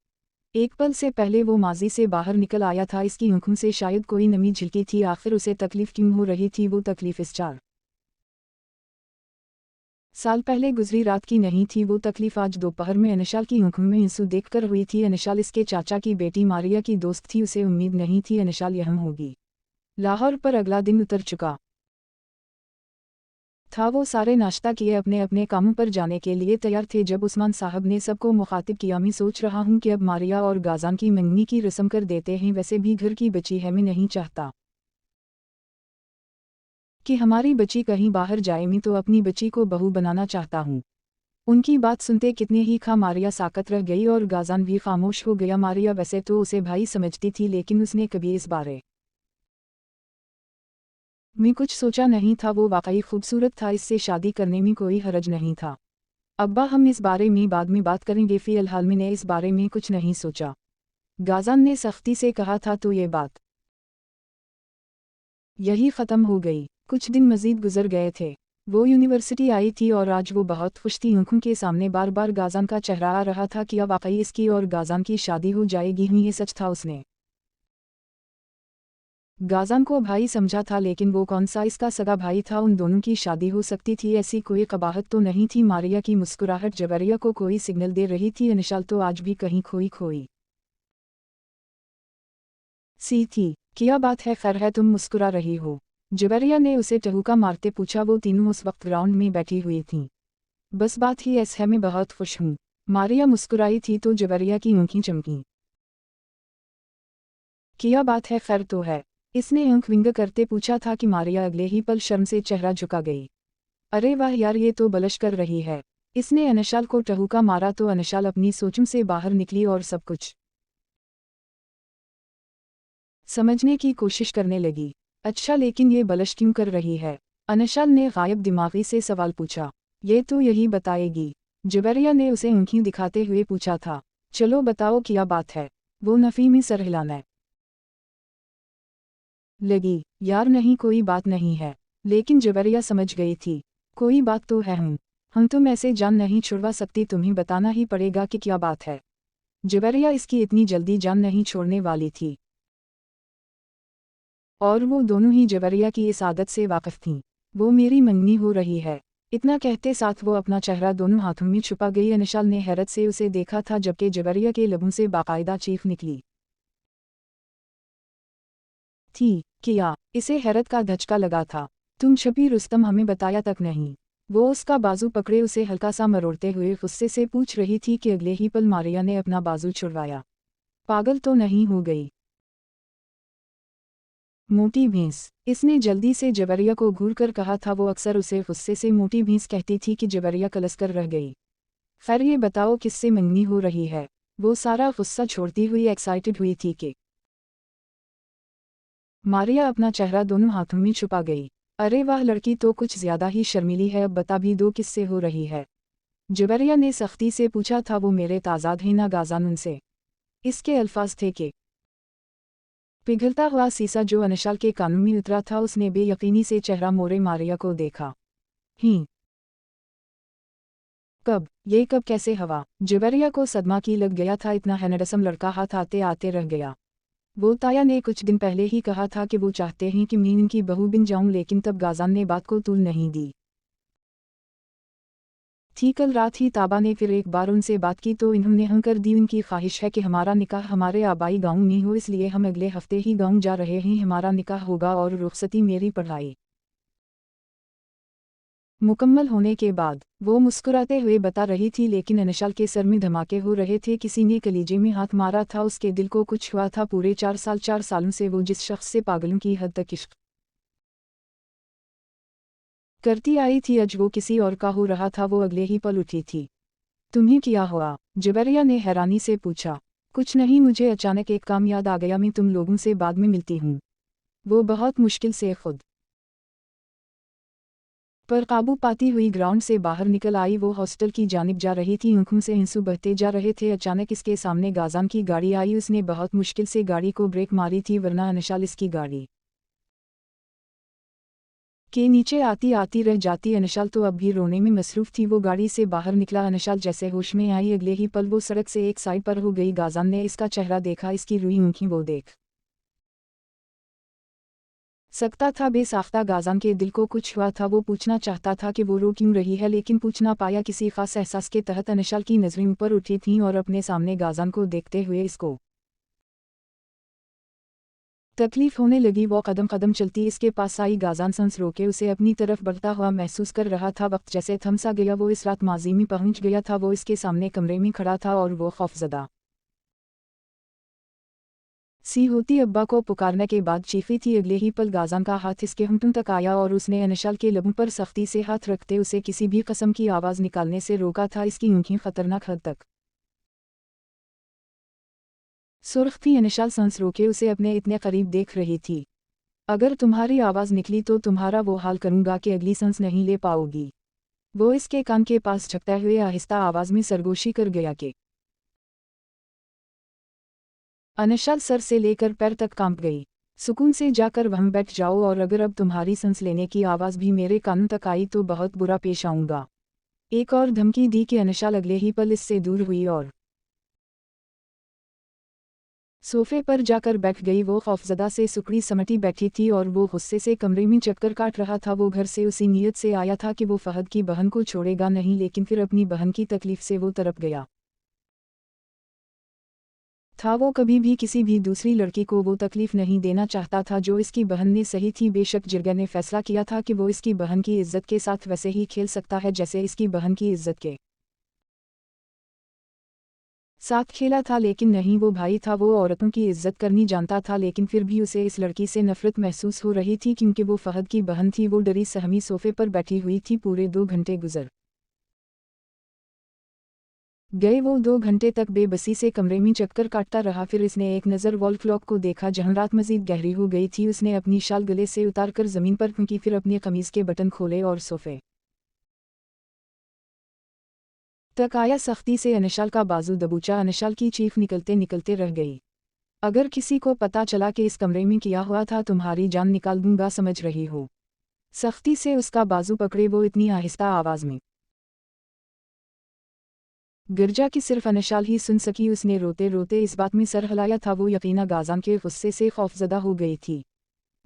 एक पल से पहले वो माजी से बाहर निकल आया था। इसकी आंखों से शायद कोई नमी झिलकी थी। आखिर उसे तकलीफ क्यों हो रही थी? वो तकलीफ इस 4 साल पहले गुजरी रात की नहीं थी। वो तकलीफ आज दोपहर में अनशाल की आंखों में आंसू देखकर हुई थी। अनशाल इसके चाचा की बेटी मारिया की दोस्त थी। उसे उम्मीद नहीं थी अनशाल यहां होगी। लाहौर पर अगला दिन उतर चुका था। वो सारे नाश्ता किए अपने अपने कामों पर जाने के लिए तैयार थे जब उस्मान साहब ने सबको मुखातिब किया। मैं सोच रहा हूँ कि अब मारिया और गाज़ान की मंगनी की रस्म कर देते हैं। वैसे भी घर की बच्ची है, मैं नहीं चाहता कि हमारी बच्ची कहीं बाहर जाए। मैं तो अपनी बच्ची को बहू बनाना चाहता हूँ। उनकी बात सुनते कितने ही खा मारिया साकत रह गई और गाज़ान भी खामोश हो गया। मारिया वैसे तो उसे भाई समझती थी, लेकिन उसने कभी इस बारे में कुछ सोचा नहीं था। वो वाकई खूबसूरत था, इससे शादी करने में कोई हरज नहीं था। अब्बा, हम इस बारे में बाद में बात करेंगे, फ़िलहाल मैंने इस बारे में कुछ नहीं सोचा, गाज़ान ने सख्ती से कहा था। तो ये बात यही ख़त्म हो गई। कुछ दिन मज़ीद गुजर गए थे। वो यूनिवर्सिटी आई थी और आज वो बहुत खुश थी। आंखों के सामने बार बार गाज़ान का चेहरा आ रहा था कि अब वाकई इसकी और गाज़ान की शादी हो जाएगी। ये सच था। उसने गाज़ान को भाई समझा था, लेकिन वो कौन सा इसका सगा भाई था? उन दोनों की शादी हो सकती थी, ऐसी कोई कबाहत तो नहीं थी। मारिया की मुस्कुराहट जबरिया को कोई सिग्नल दे रही थी। अनशाल तो आज भी कहीं खोई खोई सी थी। क्या बात है, खैर है, तुम मुस्कुरा रही हो? जबरिया ने उसे टहूका मारते पूछा। वो तीनों उस वक्त ग्राउंड में बैठी हुई थीं। बस बात ही ऐसी है, मैं बहुत खुश हूँ। मारिया मुस्कुराई थी तो जबरिया की आंखें चमकीं। क्या बात है, खैर तो है? इसने आंख विंग करते पूछा था कि मारिया अगले ही पल शर्म से चेहरा झुका गई। अरे वाह यार, ये तो बलश कर रही है। इसने अनशाल को टहूका मारा तो अनशाल अपनी सोचों से बाहर निकली और सब कुछ समझने की कोशिश करने लगी। अच्छा, लेकिन ये बलश क्यों कर रही है? अनशाल ने गायब दिमागी से सवाल पूछा। ये तो यही बताएगी, जबरिया ने उसे आंखें दिखाते हुए पूछा था। चलो बताओ क्या बात है? वो नफ़ी में सर हिलाने लगी। यार नहीं, कोई बात नहीं है। लेकिन जबरिया समझ गई थी, कोई बात तो है। हम तुम ऐसे जान नहीं छुड़वा सकती, तुम्हें बताना ही पड़ेगा कि क्या बात है। जबरिया इसकी इतनी जल्दी जान नहीं छोड़ने वाली थी, और वो दोनों ही जबरिया की इस आदत से वाकिफ थीं। वो मेरी मंगनी हो रही है, इतना कहते साथ वो अपना चेहरा दोनों हाथों में छुपा गई। अनशाल ने हैरत से उसे देखा था, जबकि जबरिया के लबों से बाकायदा चीख निकली थी। किया? इसे हैरत का धचका लगा था। तुम छपी रुस्तम, हमें बताया तक नहीं। वो उसका बाजू पकड़े उसे हल्का सा मरोड़ते हुए गुस्से से पूछ रही थी कि अगले ही पल मारिया ने अपना बाजू छुड़वाया। पागल तो नहीं हो गई? मोटी भैंस। इसने जल्दी से जबरिया को घूर कर कहा था। वो अक्सर उसे गुस्से से मोटी भैंस कहती थी कि जबरिया कलसकर रह गई। खैर ये बताओ किससे मंगनी हो रही है। वो सारा गुस्सा छोड़ती हुई एक्साइटेड हुई थी कि मारिया अपना चेहरा दोनों हाथों में छुपा गई। अरे वाह, लड़की तो कुछ ज्यादा ही शर्मीली है, अब बता भी दो किससे हो रही है। जबरिया ने सख्ती से पूछा था। वो मेरे ताजाद ही ना गाजान उनसे। इसके अल्फाज थे कि पिघलता हुआ सीसा जो अनशाल के कानों में उतरा था। उसने बेयकीनी से चेहरा मोड़े मारिया को देखा। ही कब, ये कब कैसे हवा। जबरिया को सदमा की लग गया था। इतना हैंडसम लड़का हाथ आते आते रह गया। वो ताया ने कुछ दिन पहले ही कहा था कि वो चाहते हैं कि मैं इनकी बहू बन जाऊं, लेकिन तब गाजान ने बात को तूल नहीं दी थी। कल रात ही ताबा ने फिर एक बार उनसे बात की तो इन्होंने हाँ कर दी। उनकी ख्वाहिश है कि हमारा निकाह हमारे आबाई गांव में हो, इसलिए हम अगले हफ्ते ही गांव जा रहे हैं। हमारा निकाह होगा और रुखसती मेरी पढ़ाई मुकम्मल होने के बाद। वो मुस्कुराते हुए बता रही थी, लेकिन अनशाल के सर में धमाके हो रहे थे। किसी ने कलीजे में हाथ मारा था। उसके दिल को कुछ हुआ था। पूरे 4 सालों से वो जिस शख्स से पागलों की हद तक इश्क करती आई थी, आज वो किसी और का हो रहा था। वो अगले ही पल उठी थी। तुम्हें क्या हुआ, जबरिया ने हैरानी से पूछा। कुछ नहीं, मुझे अचानक एक काम याद आ गया। मैं तुम लोगों से बाद में मिलती हूँ। वो बहुत मुश्किल से खुद पर काबू पाती हुई ग्राउंड से बाहर निकल आई। वो हॉस्टल की जानिब जा रही थी। आंखों से आंसू बहते जा रहे थे। अचानक इसके सामने गाजान की गाड़ी आई। उसने बहुत मुश्किल से गाड़ी को ब्रेक मारी थी, वरना अनशाल इसकी गाड़ी के नीचे आती आती रह जाती। अनशाल तो अब भी रोने में मसरूफ थी। वो गाड़ी से बाहर निकला। अनशाल जैसे होश में आई, अगले ही पल वो सड़क से एक साइड पर हो गई। गाजान ने इसका चेहरा देखा, इसकी रुई आंखें वो देख सकता था। बेसाख्ता गाजान के दिल को कुछ हुआ था। वो पूछना चाहता था कि वो रो क्यों रही है, लेकिन पूछ ना पाया। किसी खास एहसास के तहत अनशाल की नजरें ऊपर उठी थीं और अपने सामने गाजान को देखते हुए इसको तकलीफ होने लगी। वो कदम कदम चलती इसके पास आई। गाजान सांस रोके उसे अपनी तरफ बढ़ता हुआ महसूस कर रहा था। वक्त जैसे थम सा गया। वो इस रात माजी में पहुंच गया था। वो इसके सामने कमरे में खड़ा था और वो खौफजदा सी होती अब्बा को पुकारने के बाद चीखी थी। अगले ही पल गाजान का हाथ इसके होंठों तक आया और उसने अनशाल के लबों पर सख्ती से हाथ रखते उसे किसी भी कस्म की आवाज़ निकालने से रोका था। इसकी आंखें खतरनाक हद तक सुर्ख थी। अनशाल सांस रोके उसे अपने इतने करीब देख रही थी। अगर तुम्हारी आवाज़ निकली तो तुम्हारा वो हाल करूंगा कि अगली सांस नहीं ले पाओगी। वो इसके कान के पास झपकते हुए आहिस्ता आवाज़ में सरगोशी कर गया कि अनशाल सर से लेकर पैर तक कांप गई। सुकून से जाकर वहीं बैठ जाओ, और अगर अब तुम्हारी सांस लेने की आवाज़ भी मेरे कानों तक आई तो बहुत बुरा पेश आऊंगा। एक और धमकी दी कि अनशाल अगले ही पल इससे दूर हुई और सोफे पर जाकर बैठ गई। वो खौफजदा से सुकड़ी समटी बैठी थी और वो गुस्से से कमरे में चक्कर काट रहा था। वो घर से उसी नीयत से आया था कि वो फहद की बहन को छोड़ेगा नहीं, लेकिन फिर अपनी बहन की तकलीफ से वो तड़प गया था। वो कभी भी किसी भी दूसरी लड़की को वो तकलीफ नहीं देना चाहता था जो इसकी बहन ने सही थी। बेशक जिरगा ने फैसला किया था कि वो इसकी बहन की इज्जत के साथ वैसे ही खेल सकता है जैसे इसकी बहन की इज्जत के साथ खेला था, लेकिन नहीं, वो भाई था। वो औरतों की इज्जत करनी जानता था, लेकिन फिर भी उसे इस लड़की से नफरत महसूस हो रही थी क्योंकि वो फहद की बहन थी। वो डरी सहमी सोफे पर बैठी हुई थी। पूरे 2 घंटे गुजर गए। वो 2 घंटे तक बेबसी से कमरे में चक्कर काटता रहा। फिर इसने एक नज़र वॉल क्लॉक को देखा जहां रात मजीद गहरी हो गई थी। उसने अपनी शाल गले से उतारकर ज़मीन पर फेंकी, फिर अपनी कमीज़ के बटन खोले और सोफे तक आया। सख्ती से अनशाल का बाजू दबूचा। अनशाल की चीख निकलते निकलते रह गई। अगर किसी को पता चला कि इस कमरे में किया हुआ था तुम्हारी जान निकाल दूंगा, समझ रही हो। सख्ती से उसका बाजू पकड़े। वो इतनी आहिस्ता आवाज़ में गिरजा की सिर्फ अनशाल ही सुन सकी। उसने रोते रोते इस बात में सर हिलाया था। वो यकीना गाजान के गुस्से से खौफजदा हो गई थी।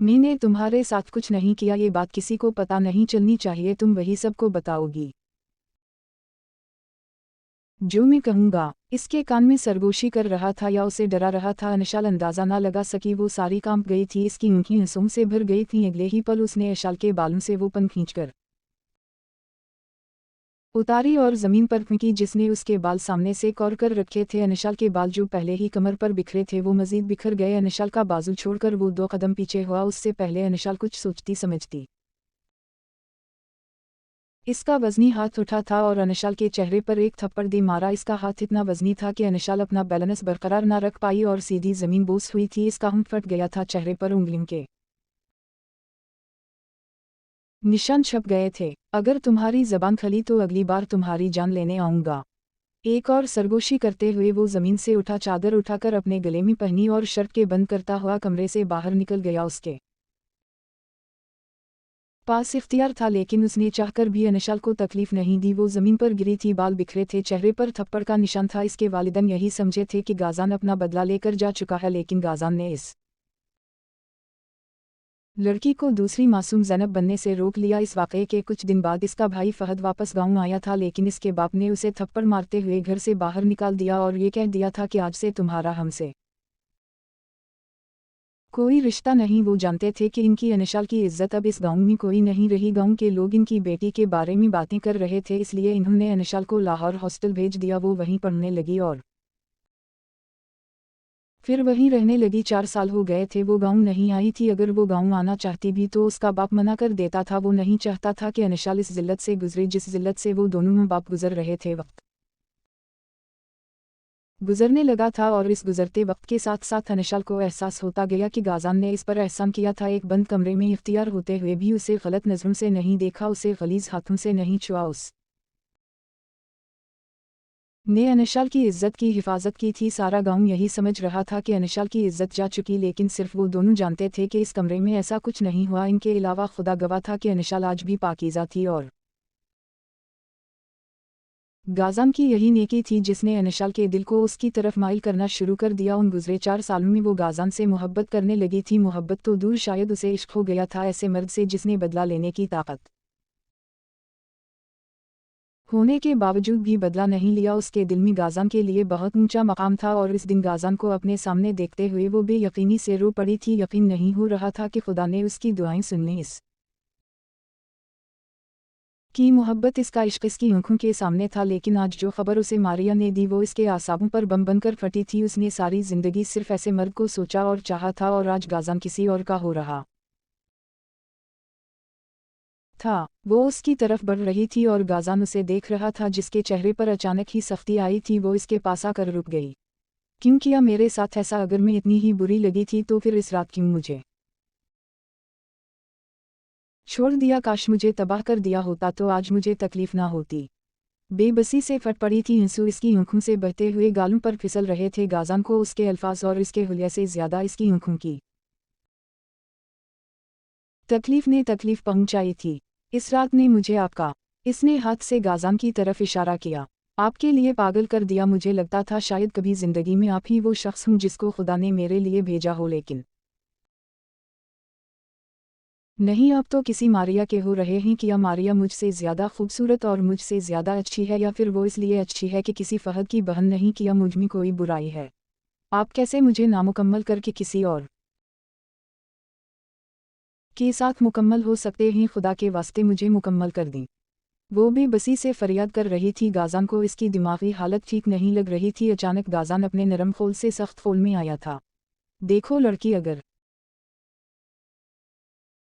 मैंने तुम्हारे साथ कुछ नहीं किया, ये बात किसी को पता नहीं चलनी चाहिए। तुम वही सबको बताओगी जो मैं कहूँगा। इसके कान में सरगोशी कर रहा था या उसे डरा रहा था, अनशाल अंदाज़ा ना लगा सकी। वो सारी कांप गई थी। इसकी आंखें आंसुओं से भर गई थीं। अगले ही पल उसने अनशाल के बालों से वो पन खींचकर उतारी और ज़मीन पर फेंकी, जिसने उसके बाल सामने से कौर कर रखे थे। अनशाल के बाल जो पहले ही कमर पर बिखरे थे वो मज़ीद बिखर गए। अनशाल का बाजू छोड़कर वो 2 कदम पीछे हुआ। उससे पहले अनशाल कुछ सोचती समझती इसका वज़नी हाथ उठा था और अनशाल के चेहरे पर एक थप्पड़ दे मारा। इसका हाथ इतना वज़नी था कि अनशाल अपना बैलेंस बरकरार न रख पाई और सीधी ज़मीन बोस हुई थी। इसका होंठ फट गया था, चेहरे पर उंगलियों के निशान छप गए थे। अगर तुम्हारी ज़बान खली तो अगली बार तुम्हारी जान लेने आऊँगा। एक और सरगोशी करते हुए वो ज़मीन से उठा, चादर उठाकर अपने गले में पहनी और शर्ट के बंद करता हुआ कमरे से बाहर निकल गया। उसके पास इख्तियार था, लेकिन उसने चाहकर भी अनशाल को तकलीफ नहीं दी। वो ज़मीन पर गिरी थी, बाल बिखरे थे, चेहरे पर थप्पड़ का निशान था। इसके वालिदैन यही समझे थे कि गाज़ान अपना बदला लेकर जा चुका है, लेकिन गाज़ान ने इस लड़की को दूसरी मासूम ज़ैनब बनने से रोक लिया। इस वाक़ये के कुछ दिन बाद इसका भाई फ़हद वापस गाँव आया था, लेकिन इसके बाप ने उसे थप्पड़ मारते हुए घर से बाहर निकाल दिया और ये कह दिया था कि आज से तुम्हारा हमसे कोई रिश्ता नहीं। वो जानते थे कि इनकी अनशाल की इज्जत अब इस गांव में कोई नहीं रही। गांव के लोग इनकी बेटी के बारे में बातें कर रहे थे, इसलिए इन्होंने अनशाल को लाहौर हॉस्टल भेज दिया। वो वहीं पढ़ने लगी और फिर वहीं रहने लगी। 4 साल हो गए थे, वो गांव नहीं आई थी। अगर वो गांव आना चाहती भी तो उसका बाप मना कर देता था। वो नहीं चाहता था कि अनशाल इस जिल्लत से गुजरे जिस जिल्लत से वो दोनों माँ बाप गुजर रहे थे। वक्त गुजरने लगा था और इस गुजरते वक्त के साथ साथ अनशाल को एहसास होता गया कि गाज़ान ने इस पर एहसान किया था। एक बंद कमरे में इख्तियार होते हुए भी उसे गलत नज़रों से नहीं देखा, उसे गलीज़ हाथों से नहीं छुआ। उस ने अनशाल की इज्जत की हिफाजत की थी। सारा गांव यही समझ रहा था कि अनशाल की इज्जत जा चुकी, लेकिन सिर्फ वो दोनों जानते थे कि इस कमरे में ऐसा कुछ नहीं हुआ। इनके अलावा खुदा गवाह था कि अनशाल आज भी पाकीज़ा थी और गाज़ान की यही नेकी थी जिसने अनशाल के दिल को उसकी तरफ माइल करना शुरू कर दिया। उन गुजरे 4 सालों में वो गाज़ान से मोहब्बत करने लगी थी। मोहब्बत तो दूर, शायद उसे इश्क हो गया था ऐसे मर्द से जिसने बदला लेने की ताकत होने के बावजूद भी बदला नहीं लिया। उसके दिल में गाज़ान के लिए बहुत ऊंचा मकाम था और इस दिन गाज़ान को अपने सामने देखते हुए वो बेयकीनी से रो पड़ी थी। यकीन नहीं हो रहा था कि खुदा ने उसकी दुआएं सुन ली। इस की मोहब्बत, इसका इश्क इसकी आंखों के सामने था, लेकिन आज जो खबर उसे मारिया ने दी वो इसके आसाबों पर बम बनकर फटी थी। उसने सारी जिंदगी सिर्फ ऐसे मर्द को सोचा और चाहा था और आज गाज़ान किसी और का हो रहा था। वो उसकी तरफ बढ़ रही थी और गाज़ान उसे देख रहा था, जिसके चेहरे पर अचानक ही सख्ती आई थी। वो इसके पास आकर रुक गई। क्यों किया मेरे साथ ऐसा? अगर मैं इतनी ही बुरी लगी थी तो फिर इस रात क्यों मुझे छोड़ दिया? काश मुझे तबाह कर दिया होता तो आज मुझे तकलीफ ना होती। बेबसी से फट पड़ी थी, आंसू इसकी आंखों से बहते हुए गालों पर फिसल रहे थे। गाज़ान को उसके अल्फाज और इसके हुलिया से ज़्यादा इसकी आंखों की तकलीफ ने तकलीफ पहुंचाई थी। इस रात ने मुझे आपका, इसने हाथ से गाज़ान की तरफ इशारा किया, आपके लिए पागल कर दिया। मुझे लगता था शायद कभी ज़िंदगी में आप ही वो शख्स हूँ जिसको खुदा ने मेरे लिए भेजा हो, लेकिन नहीं। आप तो किसी मारिया के हो रहे हैं। क्या मारिया मुझसे ज़्यादा खूबसूरत और मुझसे ज़्यादा अच्छी है, या फिर वो इसलिए अच्छी है कि किसी फ़हद की बहन नहीं? किया मुझ में कोई बुराई है? आप कैसे मुझे नामुकम्मल करके किसी और के साथ मुकम्मल हो सकते हैं? खुदा के वास्ते मुझे मुकम्मल कर दें। वो भी बसी से फरियाद कर रही थी। गाज़ान को इसकी दिमागी हालत ठीक नहीं लग रही थी। अचानक गाज़ान अपने नरम खोल से सख्त खोल में आया था। देखो लड़की, अगर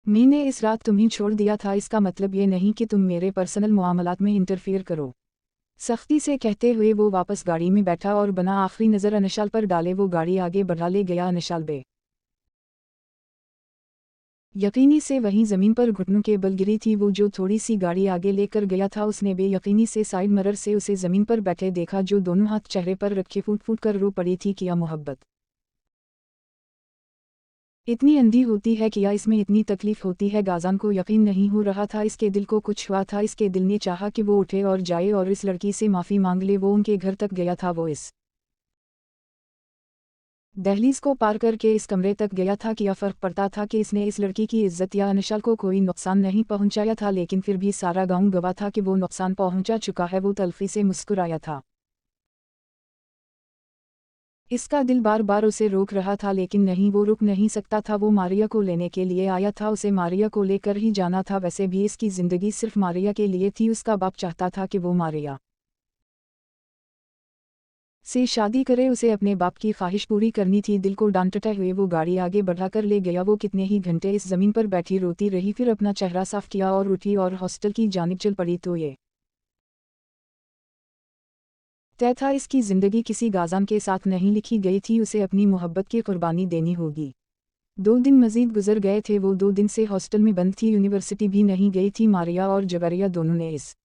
मैंने इस रात तुम्हें छोड़ दिया था, इसका मतलब ये नहीं कि तुम मेरे पर्सनल मामलात में इंटरफियर करो। सख्ती से कहते हुए वो वापस गाड़ी में बैठा और बना आखिरी नज़र अनशाल पर डाले वो गाड़ी आगे बढ़ा ले गया। अनशाल बे यकीनी से वहीं ज़मीन पर घुटनों के बल गिरी थी। वो जो थोड़ी सी गाड़ी आगे लेकर गया था, उसने बेयकीनी से साइड मिरर से उसे ज़मीन पर बैठे देखा, जो दोनों हाथ चेहरे पर रखे फूट फूट कर रो पड़ी थी। किया मोहब्बत इतनी अंधी होती है? किया इसमें इतनी तकलीफ होती है? गाज़ान को यकीन नहीं हो रहा था। इसके दिल को कुछ हुआ था। इसके दिल ने चाहा कि वो उठे और जाए और इस लड़की से माफ़ी मांग ले। वो उनके घर तक गया था। वो इस दहलीज को पार करके इस कमरे तक गया था। क्या फ़र्क पड़ता था कि इसने इस लड़की की इज्जत या अनशाल को कोई नुकसान नहीं पहुंचाया था, लेकिन फिर भी सारा गांव गवाह था कि वो नुकसान पहुंचा चुका है। वो तल्खी से मुस्कुराया था। इसका दिल बार बार उसे रोक रहा था, लेकिन नहीं, वो रुक नहीं सकता था। वो मारिया को लेने के लिए आया था, उसे मारिया को लेकर ही जाना था। वैसे भी इसकी जिंदगी सिर्फ मारिया के लिए थी। उसका बाप चाहता था कि वो मारिया से शादी करे, उसे अपने बाप की ख्वाहिश पूरी करनी थी। दिल को डांटते हुए वो गाड़ी आगे बढ़ाकर ले गया। वो कितने ही घंटे इस जमीन पर बैठी रोती रही, फिर अपना चेहरा साफ किया और उठी और हॉस्टल की जानिब चल पड़ी। तो ये तय था, इसकी जिंदगी किसी गाज़ान के साथ नहीं लिखी गई थी, उसे अपनी मोहब्बत की कुर्बानी देनी होगी। 2 दिन मजीद गुजर गए थे। वो 2 दिन से हॉस्टल में बंद थी, यूनिवर्सिटी भी नहीं गई थी। मारिया और जबरिया दोनों ने इस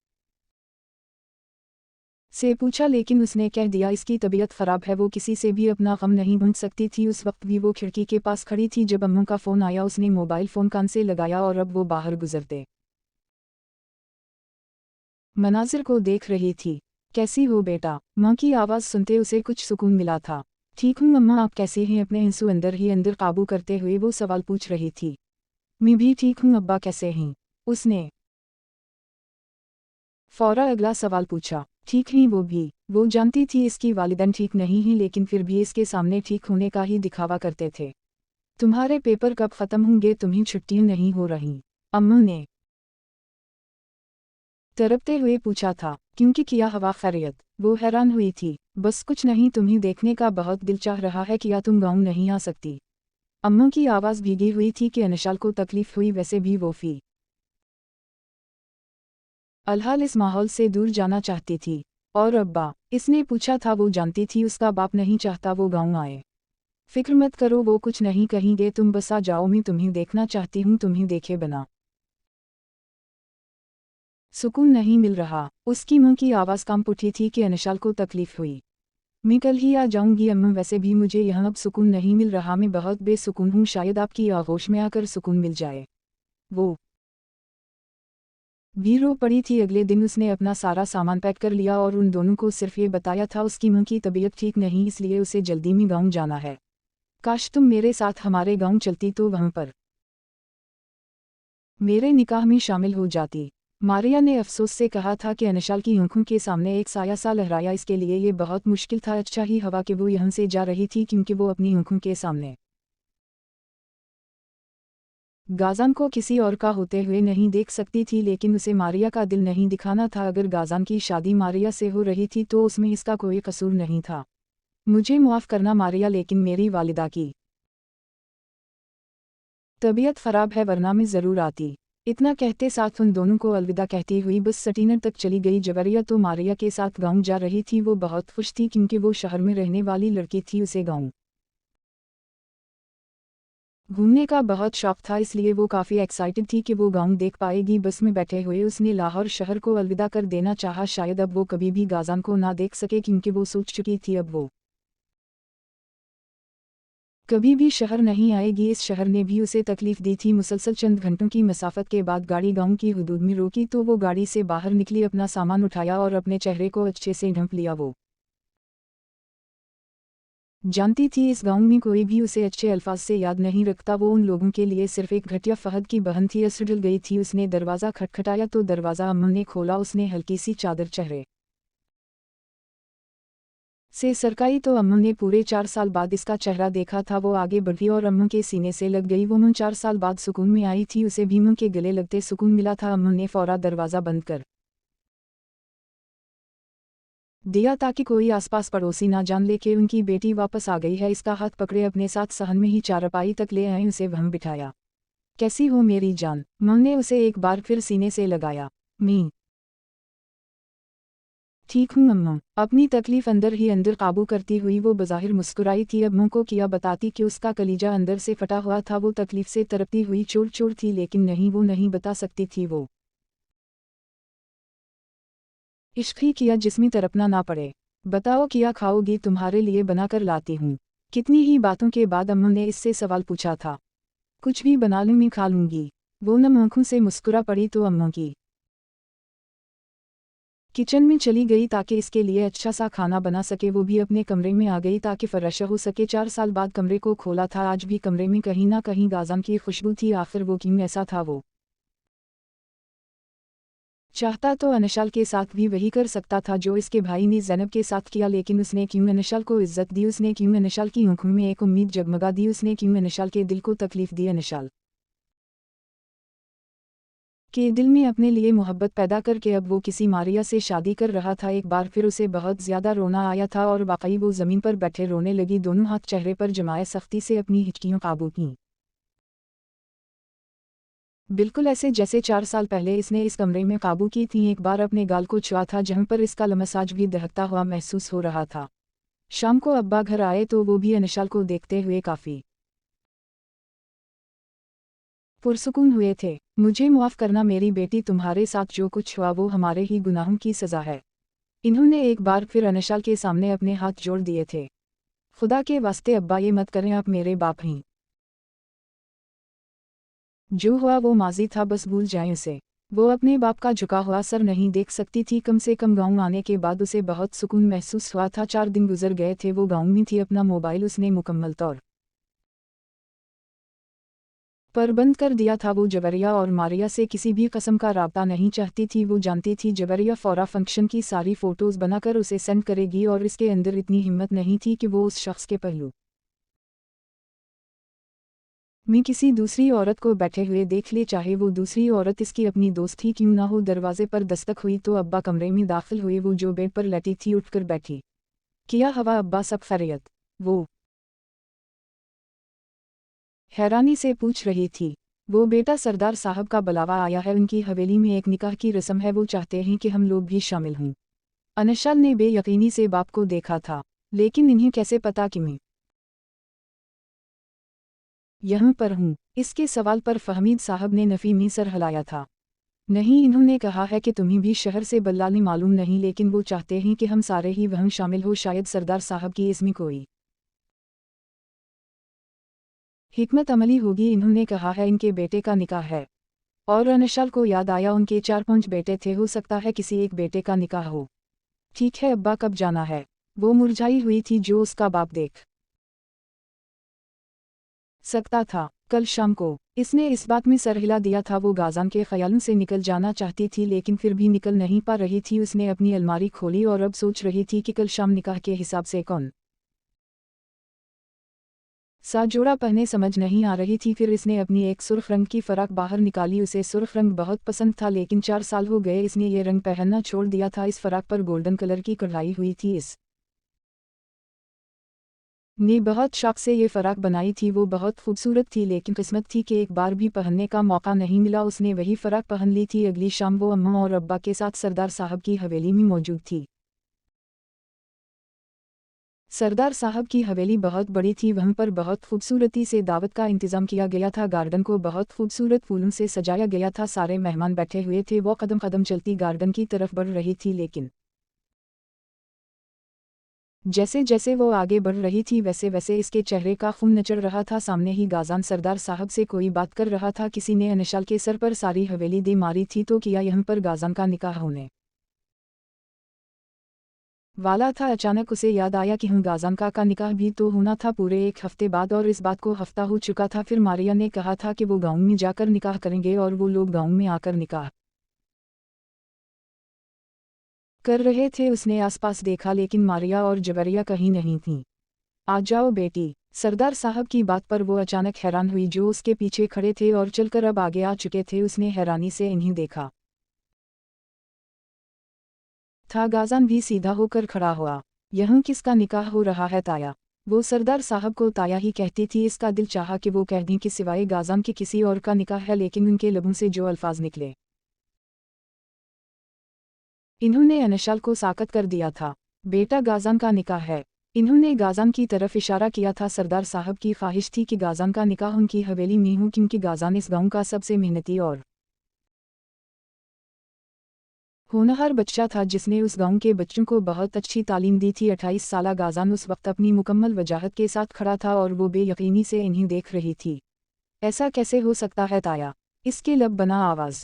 से पूछा, लेकिन उसने कह दिया इसकी तबीयत ख़राब है, वो किसी से भी अपना गम नहीं बांट सकती थी। उस वक्त भी वो खिड़की के पास खड़ी थी जब अम्मू का फ़ोन आया। उसने मोबाइल फ़ोन कान से लगाया और अब वो बाहर गुजरते मनाजिर को देख रही थी। कैसी हो बेटा? माँ की आवाज़ सुनते उसे कुछ सुकून मिला था। ठीक हूँ अम्मा, आप कैसे हैं? अपने हिंसू अंदर ही अंदर काबू करते हुए वो सवाल पूछ रही थी। मैं भी ठीक हूँ अब्बा, कैसे हैं? उसने फौरा अगला सवाल पूछा। ठीक ही वो भी। वो जानती थी इसकी वालिदैन ठीक नहीं ही, लेकिन फिर भी इसके सामने ठीक होने का ही दिखावा करते थे। तुम्हारे पेपर कब ख़त्म होंगे? तुम्हें छुट्टियाँ नहीं हो रही? अम्मू ने तड़पते हुए पूछा था। क्योंकि किया हवा खैरियत? वो हैरान हुई थी। बस कुछ नहीं, तुम्हें देखने का बहुत दिल चाह रहा है। किया तुम गाँव नहीं आ सकती? अम्मू की आवाज़ भीगी हुई थी कि अनशाल को तकलीफ हुई। वैसे भी वो फी अलहाल इस माहौल से दूर जाना चाहती थी। और अब्बा? इसने पूछा था। वो जानती थी उसका बाप नहीं चाहता वो गाँव आए। फिक्र मत करो, वो कुछ नहीं कहेंगे, तुम बस आ जाओ, मैं तुम्हें देखना चाहती हूँ, तुम्हें देखे बिना सुकून नहीं मिल रहा। उसकी मुंह की आवाज़ कांप उठी थी कि अनशाल को तकलीफ हुई। मैं कल ही आ जाऊंगी अम्मा, वैसे भी मुझे यहाँ अब सुकून नहीं मिल रहा, मैं बहुत बेसुकून हूँ, शायद आपकी आगोश में आकर सुकून मिल जाए। वो भी रो पड़ी थी। अगले दिन उसने अपना सारा सामान पैक कर लिया और उन दोनों को सिर्फ ये बताया था उसकी मां की तबीयत ठीक नहीं, इसलिए उसे जल्दी में गाँव जाना है। काश तुम मेरे साथ हमारे गाँव चलती तो वहाँ पर मेरे निकाह में शामिल हो जाती। मारिया ने अफसोस से कहा था कि अनशाल की आंखों के सामने एक साया सा लहराया। इसके लिए ये बहुत मुश्किल था। अच्छा ही हवा कि वो यहाँ से जा रही थी, क्योंकि वो अपनी आंखों के सामने गाज़ान को किसी और का होते हुए नहीं देख सकती थी, लेकिन उसे मारिया का दिल नहीं दिखाना था। अगर गाज़ान की शादी मारिया से हो रही थी तो उसमें इसका कोई कसूर नहीं था। मुझे माफ़ करना मारिया, लेकिन मेरी वालिदा की तबीयत ख़राब है, वरना मैं ज़रूर आती। इतना कहते साथ उन दोनों को अलविदा कहती हुई बस सटीनर तक चली गई। जबरिया तो मारिया के साथ गाँव जा रही थी। वो बहुत खुश थी क्योंकि वो शहर में रहने वाली लड़की थी, उसे गाँव घूमने का बहुत शौक था, इसलिए वो काफ़ी एक्साइटेड थी कि वो गाँव देख पाएगी। बस में बैठे हुए उसने लाहौर शहर को अलविदा कर देना चाहा। शायद अब वो कभी भी गाज़ान को ना देख सके, क्योंकि वो सोच चुकी थी अब वो कभी भी शहर नहीं आएगी। इस शहर ने भी उसे तकलीफ दी थी। मुसलसल चंद घंटों की मसाफत के बाद गाड़ी गाँव की हुदूद में रोकी तो वो गाड़ी से बाहर निकली, अपना सामान उठाया और अपने चेहरे को अच्छे से ढंप लिया। वो जानती थी इस गाँव में कोई भी उसे अच्छे अल्फाज से याद नहीं रखता। वो उन लोगों के लिए सिर्फ एक घटिया फहद की बहन थी। असर डल गई थी। उसने दरवाज़ा खटखटाया तो दरवाज़ा अम्मा ने खोला। उसने हल्की सी चादर चेहरे से सरकाई तो अम्मा ने पूरे 4 साल बाद इसका चेहरा देखा था। वो आगे बढ़ी और अम्मा के सीने से लग गई। वो 4 साल बाद सुकून में आई थी, उसे भी अम्मा के गले लगते सुकून मिला था। अम्मा ने फौरा दरवाज़ा बंद कर दिया ताकि कोई आसपास पड़ोसी ना जान ले कि उनकी बेटी वापस आ गई है। इसका हाथ पकड़े अपने साथ सहन में ही चारपाई तक ले आए, उसे वहाँ बिठाया। कैसी हो मेरी जान? मां ने उसे एक बार फिर सीने से लगाया। मैं ठीक हूँ अम्मा। अपनी तकलीफ अंदर ही अंदर काबू करती हुई वो बज़ाहिर मुस्कुराई थी। अम्मू को किया बताती कि उसका कलीजा अंदर से फटा हुआ था। वो तकलीफ से तड़पती हुई चोर चोर थी, लेकिन नहीं, वो नहीं बता सकती थी। वो इश्क ही किया जिसमें तड़पना ना पड़े। बताओ क्या खाओगी? तुम्हारे लिए बनाकर लाती हूँ। कितनी ही बातों के बाद अम्मू ने इससे सवाल पूछा था। कुछ भी बना लूँ, मैं खा लूँगी। वो नम आँखों से मुस्कुरा पड़ी तो अम्मू की किचन में चली गई ताकि इसके लिए अच्छा सा खाना बना सके। वो भी अपने कमरे में आ गई ताकि फर्श हो सके। 4 साल बाद कमरे को खोला था। आज भी कमरे में कहीं ना कहीं गाज़ान की खुशबू थी। आखिर वो क्यों ऐसा था? वो चाहता तो अनशाल के साथ भी वही कर सकता था जो इसके भाई ने ज़ैनब के साथ किया, लेकिन उसने क्यों अनशाल को इज्जत दी, उसने क्यों अनशाल की आंखों में एक उम्मीद जगमगा दी, उसने क्यों अनशाल के दिल को तकलीफ दी। अनशाल के दिल में अपने लिए मोहब्बत पैदा करके अब वो किसी मारिया से शादी कर रहा था। एक बार फिर उसे बहुत ज़्यादा रोना आया था और वाकई वो ज़मीन पर बैठे रोने लगी, दोनों हाथ चेहरे पर जमाए सख्ती से अपनी हिचकियों काबू की। बिल्कुल ऐसे जैसे 4 साल पहले इसने इस कमरे में काबू की थी। एक बार अपने गाल को छुआ था जहाँ पर इसका लमसाज भी दहकता हुआ महसूस हो रहा था। शाम को अब्बा घर आए तो वो भी अनशाल को देखते हुए काफ़ी पुरसुकून हुए थे। मुझे मुआफ़ करना मेरी बेटी, तुम्हारे साथ जो कुछ हुआ वो हमारे ही गुनाहों की सज़ा है। इन्होंने एक बार फिर अनशाल के सामने अपने हाथ जोड़ दिए थे। खुदा के वास्ते अब्बा ये मत करें, आप मेरे बाप हैं। जो हुआ वो माजी था, बस भूल जाएं उसे। वो अपने बाप का झुका हुआ सर नहीं देख सकती थी। कम से कम गांव आने के बाद उसे बहुत सुकून महसूस हुआ था। 4 दिन गुजर गए थे, वो गांव में थी। अपना मोबाइल उसने मुकम्मल तौर पर बंद कर दिया था। वो जबरिया और मारिया से किसी भी किस्म का राब्ता नहीं चाहती थी। वो जानती थी जबरिया फ़ौरा फंक्शन की सारी फ़ोटोज़ बनाकर उसे सेंड करेगी और इसके अंदर इतनी हिम्मत नहीं थी कि वो उस शख्स के पहलू मैं किसी दूसरी औरत को बैठे हुए देख ले, चाहे वो दूसरी औरत इसकी अपनी दोस्त ही क्यों ना हो। दरवाजे पर दस्तक हुई तो अब्बा कमरे में दाखिल हुए। वो जो बेड पर लेटी थी उठकर बैठी। किया हवा अब्बा, सब खैरियत? वो हैरानी से पूछ रही थी। वो बेटा, सरदार साहब का बुलावा आया है, उनकी हवेली में एक निकाह की रस्म है, वो चाहते हैं कि हम लोग भी शामिल हों। अनशाल ने बेयकीनी से बाप को देखा था। लेकिन इन्हें कैसे पता कि मैं यहाँ पर हूँ? इसके सवाल पर फहमीद साहब ने नफ़ी में सर हिलाया था। नहीं, इन्होंने कहा है कि तुम्हें भी शहर से बल्लानी मालूम नहीं, लेकिन वो चाहते हैं कि हम सारे ही वहाँ शामिल हो। शायद सरदार साहब की इसमें कोई हिकमत अमली होगी। इन्होंने कहा है इनके बेटे का निकाह है। और अनशाल को याद आया उनके 4-5 बेटे थे, हो सकता है किसी एक बेटे का निकाह हो। ठीक है अब्बा, कब जाना है? वो मुरझाई हुई थी जो उसका बाप देख सकता था। कल शाम को। इसने इस बात में सर हिला दिया था। वो गाजान के ख्यालों से निकल जाना चाहती थी, लेकिन फिर भी निकल नहीं पा रही थी। उसने अपनी अलमारी खोली और अब सोच रही थी कि कल शाम निकाह के हिसाब से कौन सा जोड़ा पहने, समझ नहीं आ रही थी। फिर इसने अपनी एक सुर्ख रंग की फ़राक बाहर निकाली। उसे सुर्ख रंग बहुत पसंद था, लेकिन 4 साल हो गए इसने ये रंग पहनना छोड़ दिया था। इस फ़राक पर गोल्डन कलर की कढ़ाई हुई थी। इस ने बहुत शौक से ये फ़राक बनाई थी। वो बहुत खूबसूरत थी, लेकिन किस्मत थी कि एक बार भी पहनने का मौका नहीं मिला। उसने वही फ़राक पहन ली थी। अगली शाम वो अम्मा और अब्बा के साथ सरदार साहब की हवेली में मौजूद थी। सरदार साहब की हवेली बहुत बड़ी थी। वहाँ पर बहुत खूबसूरती से दावत का इंतज़ाम किया गया था। गार्डन को बहुत खूबसूरत फूलों से सजाया गया था। सारे मेहमान बैठे हुए थे। वो कदम कदम चलती गार्डन की तरफ बढ़ रही थी, लेकिन जैसे जैसे वो आगे बढ़ रही थी वैसे वैसे इसके चेहरे का खून नचड़ रहा था। सामने ही गाजान सरदार साहब से कोई बात कर रहा था। किसी ने अनशाल के सर पर सारी हवेली दे मारी थी तो किया यहाँ पर गाजान का निकाह होने वाला था। अचानक उसे याद आया कि गाजान का निकाह भी तो होना था पूरे 1 हफ्ते बाद, और इस बात को हफ्ता हो चुका था। फिर मारिया ने कहा था कि वो गाँव में जाकर निकाह करेंगे और वो लोग गाँव में आकर निकाह कर रहे थे। उसने आसपास देखा, लेकिन मारिया और जबरिया कहीं नहीं थीं। आ जाओ बेटी। सरदार साहब की बात पर वो अचानक हैरान हुई। जो उसके पीछे खड़े थे और चलकर अब आगे आ चुके थे, उसने हैरानी से इन्हें देखा था। गाजान भी सीधा होकर खड़ा हुआ। यहाँ किसका निकाह हो रहा है ताया? वो सरदार साहब को ताया ही कहती थी। इसका दिल चाहा कि वो कह दें कि सिवाय गाजान के किसी और का निकाह है, लेकिन उनके लबों से जो अल्फाज निकले इन्होंने अनशाल को साकत कर दिया था। बेटा, गाजान का निकाह है। इन्होंने गाजान की तरफ इशारा किया था। सरदार साहब की ख्वाहिश थी कि गाजान का निकाह उनकी हवेली में हो, क्योंकि गाजान इस गांव का सबसे मेहनती और होनहार बच्चा था, जिसने उस गांव के बच्चों को बहुत अच्छी तालीम दी थी। 28 साला गाजान उस वक्त अपनी मुकम्मल वजाहत के साथ खड़ा था और वो बेयकीनी से इन्हें देख रही थी। ऐसा कैसे हो सकता है ताया? इसके लब बना आवाज़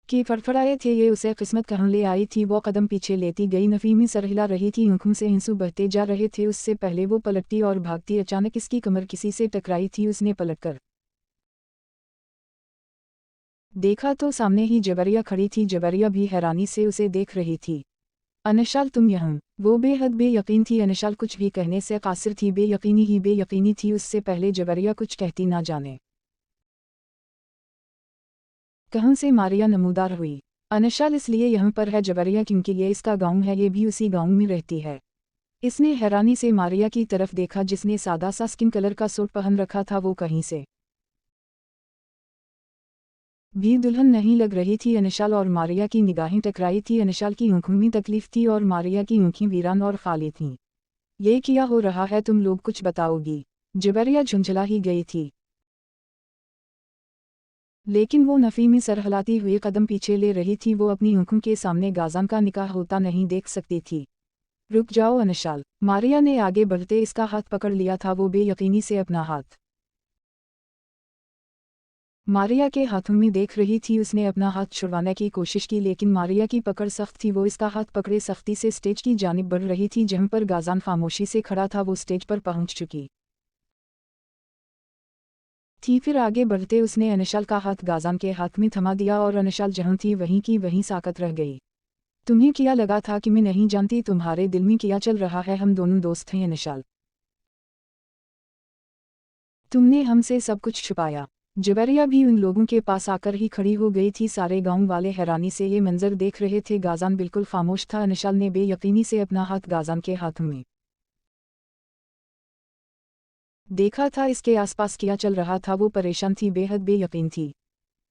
कि फड़फड़ाए थे। ये उसे किस्मत कहाँ ले आई थी। वो कदम पीछे लेती गई। नफ़ीमी सर हिला रही थी, आँखों से आंसू बहते जा रहे थे। उससे पहले वो पलटती और भागती, अचानक इसकी कमर किसी से टकराई थी। उसने पलटकर देखा तो सामने ही जबरिया खड़ी थी। जबरिया भी हैरानी से उसे देख रही थी। अनशाल तुम यहाँ? वो बेहद बेयकीन थी। अनशाल कुछ भी कहने से कासिर थी, बेयकीनी ही बेयकीनी थी। उससे पहले जबरिया कुछ कहती ना जाने कहाँ से मारिया नमूदार हुई। अनशाल इसलिए यहाँ पर है जबरिया क्योंकि ये इसका गांव है, ये भी उसी गांव में रहती है। इसने हैरानी से मारिया की तरफ देखा जिसने सादा सा स्किन कलर का सूट पहन रखा था। वो कहीं से भी दुल्हन नहीं लग रही थी। अनशाल और मारिया की निगाहें टकराई थी। अनशाल की आंखों में तकलीफ थी और मारिया की आंखें वीरान और खाली थीं। ये क्या हो रहा है? तुम लोग कुछ बताओगी? जबरिया झुंझला ही गई थी, लेकिन वो नफ़ी में सर हिलाती हुए कदम पीछे ले रही थी। वो अपनी आंखों के सामने गाज़ान का निकाह होता नहीं देख सकती थी। रुक जाओ अनशाल। मारिया ने आगे बढ़ते इसका हाथ पकड़ लिया था। वो बेयकीनी से अपना हाथ मारिया के हाथों में देख रही थी। उसने अपना हाथ छुड़वाने की कोशिश की, लेकिन मारिया की पकड़ सख्त थी। वो इसका हाथ पकड़े सख्ती से स्टेज की जानिब बढ़ रही थी जहाँ पर गाज़ान खामोशी से खड़ा था। वो स्टेज पर पहुंच चुकी थी। फिर आगे बढ़ते उसने अनशाल का हाथ गाज़ान के हाथ में थमा दिया और अनशाल जहाँ थी वहीं की वहीं साकत रह गई। तुम्हें क्या लगा था कि मैं नहीं जानती तुम्हारे दिल में क्या चल रहा है? हम दोनों दोस्त हैं अनशाल। तुमने हमसे सब कुछ छुपाया। जबरिया भी उन लोगों के पास आकर ही खड़ी हो गई थी। सारे गांव वाले हैरानी से ये मंजर देख रहे थे। गाज़ान बिल्कुल खामोश था। अनशाल ने बेयकीनी से अपना हाथ गाज़ान के हाथों में देखा था। इसके आसपास क्या चल रहा था? वो परेशान थी, बेहद बेयकीन थी।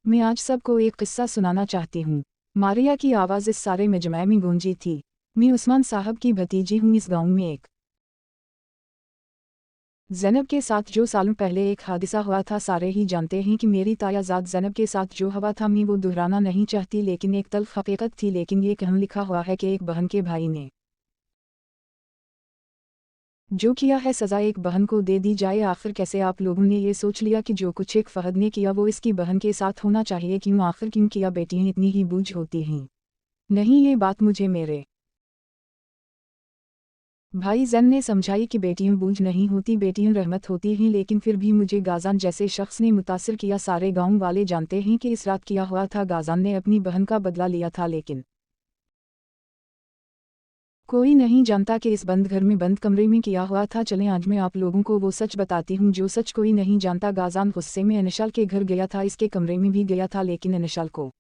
मैं आज सबको एक किस्सा सुनाना चाहती हूँ। मारिया की आवाज़ इस सारे मजमे में गूंजी थी। मैं उस्मान साहब की भतीजी हूँ। इस गांव में एक ज़ैनब के साथ जो सालों पहले एक हादसा हुआ था, सारे ही जानते हैं कि मेरी तायाज़ाद ज़ैनब के साथ जो हुआ था मैं वो दोहराना नहीं चाहती, लेकिन एक तल्ख हकीकत थी। लेकिन ये कहीं लिखा हुआ है कि एक बहन के भाई ने जो किया है सज़ा एक बहन को दे दी जाए। आखिर कैसे आप लोगों ने ये सोच लिया कि जो कुछ एक फ़हद ने किया वो इसकी बहन के साथ होना चाहिए? क्यों? आखिर क्यों किया? बेटियाँ इतनी ही बूझ होती हैं? नहीं, ये बात मुझे मेरे भाई जैन ने समझाई कि बेटियां बूझ नहीं होती, बेटियां रहमत होती हैं। लेकिन फिर भी मुझे गाज़ान जैसे शख्स ने मुतासिर किया। सारे गांव वाले जानते हैं कि इस रात किया हुआ था। गाज़ान ने अपनी बहन का बदला लिया था, लेकिन कोई नहीं जानता कि इस बंद घर में बंद कमरे में किया हुआ था। चलें आज मैं आप लोगों को वो सच बताती हूँ जो सच कोई नहीं जानता। गाज़ान गुस्से में अनशाल के घर गया था, इसके कमरे में भी गया था, लेकिन अनशाल को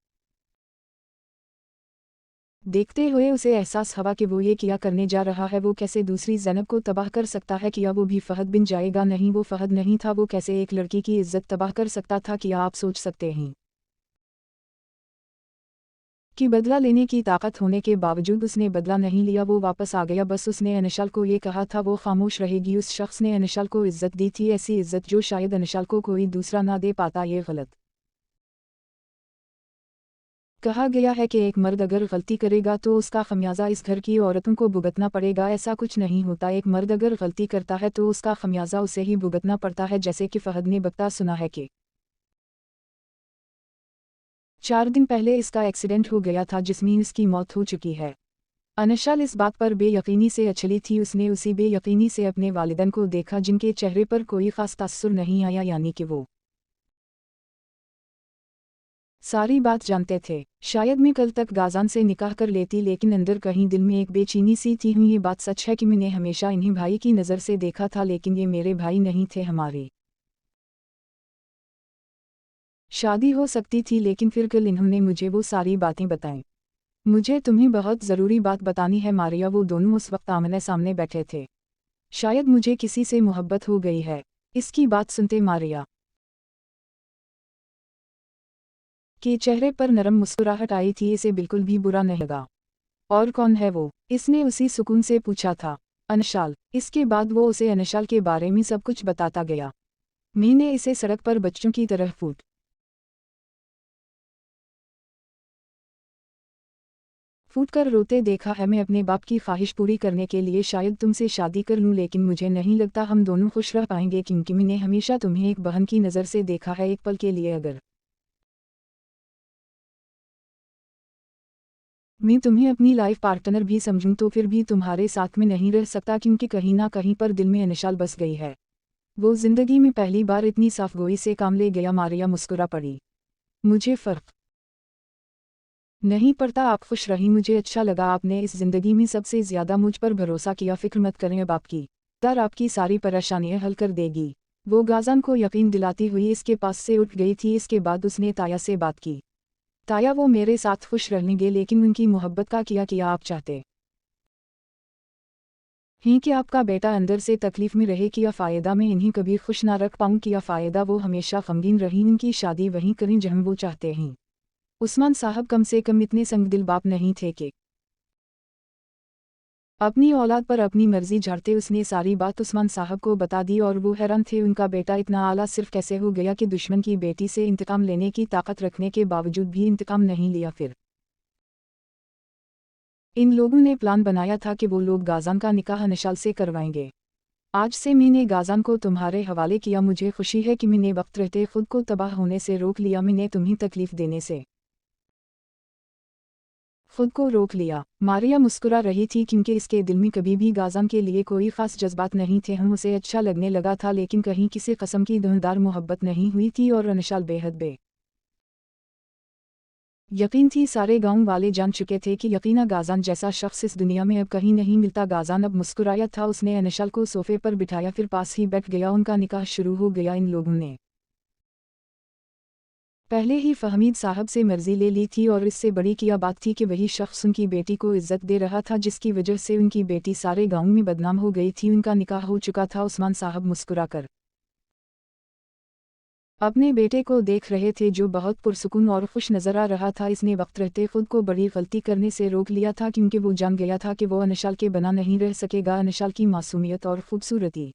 देखते हुए उसे एहसास हुआ कि वो ये क्या करने जा रहा है। वो कैसे दूसरी ज़ैनब को तबाह कर सकता है? क्या वो भी फ़हद बिन जाएगा? नहीं, वो फ़हद नहीं था। वो कैसे एक लड़की की इज्जत तबाह कर सकता था? क्या आप सोच सकते हैं कि बदला लेने की ताकत होने के बावजूद उसने बदला नहीं लिया? वो वापस आ गया। बस उसने अनशाल को ये कहा था वो खामोश रहेगी। उस शख्स ने अनशाल को इज्जत दी थी, ऐसी इज्जत जो शायद अनशाल को कोई दूसरा ना दे पाता। ये गलत कहा गया है कि एक मर्द अगर गलती करेगा तो उसका खमियाजा इस घर की औरतों को भुगतना पड़ेगा। ऐसा कुछ नहीं होता। एक मर्द अगर गलती करता है तो उसका खमियाजा उसे ही भुगतना पड़ता है। जैसे कि फ़हद ने बकता सुना है कि 4 दिन पहले इसका एक्सीडेंट हो गया था जिसमें इसकी मौत हो चुकी है। अनशाल इस बात पर बेयकीनी से अचली थी। उसने उसी बेयकीनी से अपने वालिदैन को देखा जिनके चेहरे पर कोई ख़ास तासुर नहीं आया, यानी कि वो सारी बात जानते थे। शायद मैं कल तक गाज़ान से निकाह कर लेती, लेकिन अंदर कहीं दिल में एक बेचैनी सी थी। ये बात सच है कि मैंने हमेशा इन्हें भाई की नज़र से देखा था, लेकिन ये मेरे भाई नहीं थे। हमारी शादी हो सकती थी, लेकिन फिर कल इन्होंने मुझे वो सारी बातें बताईं। मुझे तुम्हें बहुत ज़रूरी बात बतानी है मारिया। वो दोनों उस वक्त आमने सामने बैठे थे। शायद मुझे किसी से मोहब्बत हो गई है। इसकी बात सुनते मारिया के चेहरे पर नरम मुस्कुराहट आई थी। इसे बिल्कुल भी बुरा नहीं लगा। और कौन है वो? इसने उसी सुकून से पूछा था। अनशाल। इसके बाद वो उसे अनशाल के बारे में सब कुछ बताता गया। मैंने इसे सड़क पर बच्चों की तरह फूट कर रोते देखा है। मैं अपने बाप की ख्वाहिश पूरी करने के लिए शायद तुमसे शादी कर लूं, लेकिन मुझे नहीं लगता हम दोनों खुश रह पाएंगे, क्योंकि मैंने हमेशा तुम्हें एक बहन की नज़र से देखा है। एक पल के लिए अगर मैं तुम्हें अपनी लाइफ पार्टनर भी समझूं तो फिर भी तुम्हारे साथ में नहीं रह सकता, क्योंकि कहीं ना कहीं पर दिल में अनशाल बस गई है। वो जिंदगी में पहली बार इतनी साफगोई से काम ले गया। मारिया मुस्कुरा पड़ी। मुझे फ़र्क नहीं पड़ता, आप खुश रही, मुझे अच्छा लगा, आपने इस ज़िंदगी में सबसे ज़्यादा मुझ पर भरोसा किया, फ़िक्र मत करें, अब आपकी दर आपकी सारी परेशानियां हल कर देगी। वो गाज़न को यकीन दिलाती हुई इसके पास से उठ गई थी। इसके बाद उसने ताया से बात की। ताया, वो मेरे साथ खुश रहेंगे, लेकिन उनकी मोहब्बत का क्या आप चाहते ही कि आपका बेटा अंदर से तकलीफ में रहे? क्या फ़ायदा मैं इन्हीं कभी खुश ना रख पाऊँ? क्या फ़ायदा वो हमेशा गमगीन रही? उनकी शादी वहीं करें जहाँ वो चाहते हैं। उस्मान साहब कम से कम इतने संगदिल बाप नहीं थे कि अपनी औलाद पर अपनी मर्जी झाड़ते। उसने सारी बात उस्मान साहब को बता दी और वो हैरान थे, उनका बेटा इतना आला सिर्फ कैसे हो गया कि दुश्मन की बेटी से इंतकाम लेने की ताकत रखने के बावजूद भी इंतकाम नहीं लिया। फिर इन लोगों ने प्लान बनाया था कि वो लोग गाज़ान का निकाह निशाल से करवाएंगे। आज से मैंने गाज़ान को तुम्हारे हवाले किया। मुझे खुशी है कि मैंने वक्त रहते खुद को तबाह होने से रोक लिया, मैंने तुम्हें तकलीफ देने से खुद को रोक लिया। मारिया मुस्कुरा रही थी क्योंकि इसके दिल में कभी भी गाज़ान के लिए कोई ख़ास जज्बात नहीं थे। हम उसे अच्छा लगने लगा था, लेकिन कहीं किसी कस्म की धुंधार मोहब्बत नहीं हुई थी और अनशाल बेहद यकीन थी। सारे गांव वाले जान चुके थे कि यकीना गाज़ान जैसा शख्स इस दुनिया में अब कहीं नहीं मिलता। गाज़ान अब मुस्कुराया था। उसने अनशाल को सोफे पर बिठाया, फिर पास ही बैठ गया। उनका निकाह शुरू हो गया। इन लोगों ने पहले ही फहमीद साहब से मर्जी ले ली थी और इससे बड़ी क्या बात थी कि वही शख्स उनकी बेटी को इज्जत दे रहा था, जिसकी वजह से उनकी बेटी सारे गांव में बदनाम हो गई थी। उनका निकाह हो चुका था। उस्मान साहब मुस्कुराकर अपने बेटे को देख रहे थे, जो बहुत पुरसुकून और खुश नजर आ रहा था। इसने वक्त रहते खुद को बड़ी गलती करने से रोक लिया था, क्योंकि वो जान गया था कि वो अनशाल के बना नहीं रह सकेगा। अनशाल की मासूमियत और खूबसूरती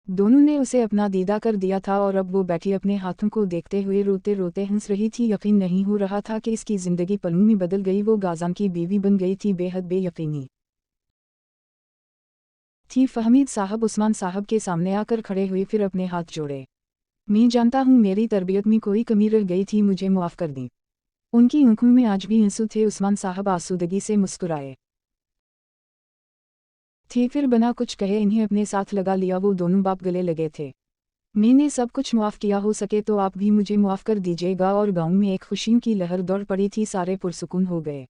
दोनों ने उसे अपना दीदा कर दिया था और अब वो बैठी अपने हाथों को देखते हुए रोते रोते हंस रही थी। यकीन नहीं हो रहा था कि इसकी ज़िंदगी पलों में बदल गई। वो गाज़ान की बीवी बन गई थी। बेहद बेयकीनी थी। फहमीद साहब उस्मान साहब के सामने आकर खड़े हुए, फिर अपने हाथ जोड़े। मैं जानता हूँ मेरी तरबियत में कोई कमी रह गई थी, मुझे माफ़ कर दी। उनकी आंखों में आज भी आंसू थे। उस्मान साहब आसूदगी से मुस्कुराए थे, फिर बिना कुछ कहे इन्हें अपने साथ लगा लिया। वो दोनों बाप गले लगे थे। मैंने सब कुछ माफ़ किया, हो सके तो आप भी मुझे माफ़ कर दीजिएगा। और गांव में एक खुशियों की लहर दौड़ पड़ी थी। सारे पुरसुकून हो गए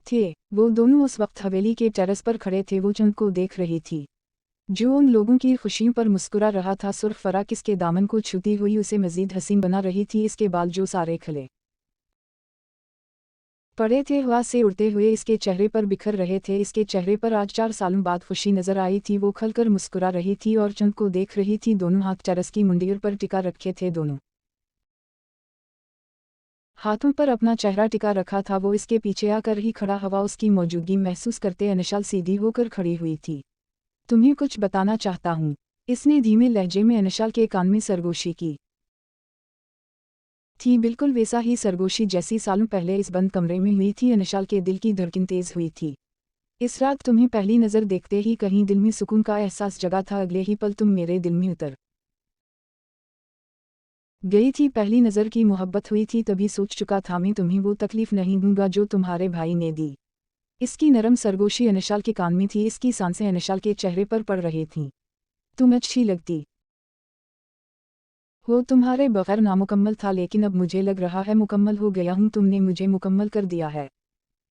थे। वो दोनों उस वक्त हवेली के टेरेस पर खड़े थे। वो चंद को देख रही थी, जो उन लोगों की खुशियों पर मुस्कुरा रहा था। सुर्ख फराक इसके दामन को छूती हुई उसे मजीद हसीन बना रही थी। इसके बाल जो सारे खले पड़े थे, हवा से उड़ते हुए इसके चेहरे पर बिखर रहे थे। इसके चेहरे पर आज 4 सालों बाद खुशी नजर आई थी। वो खलकर मुस्कुरा रही थी और चंद को देख रही थी। दोनों हाथ टेरेस की मुंडियों पर टिका रखे थे। दोनों हाथों पर अपना चेहरा टिका रखा था। वो इसके पीछे आकर ही खड़ा, हवा उसकी मौजूदगी महसूस करते अनशाल सीधी होकर खड़ी हुई थी। तुम्हें कुछ बताना चाहता हूँ, इसने धीमे लहजे में अनशाल के कान में सरगोशी की थी। बिल्कुल वैसा ही सरगोशी जैसी सालों पहले इस बंद कमरे में हुई थी। अनशाल के दिल की धड़कन तेज हुई थी। इस रात तुम्हें पहली नज़र देखते ही कहीं दिल में सुकून का एहसास जगा था। अगले ही पल तुम मेरे दिल में उतर गई थी। पहली नज़र की मोहब्बत हुई थी, तभी सोच चुका था मैं तुम्हें वो तकलीफ नहीं दूंगा जो तुम्हारे भाई ने दी। इसकी नरम सरगोशी अनशाल के कान में थी। इसकी सांसें अनशाल के चेहरे पर पड़ रही थीं। तुम अच्छी लगती हो, तुम्हारे बगैर नामुकम्मल था, लेकिन अब मुझे लग रहा है मुकम्मल हो गया हूँ। तुमने मुझे मुकम्मल कर दिया है।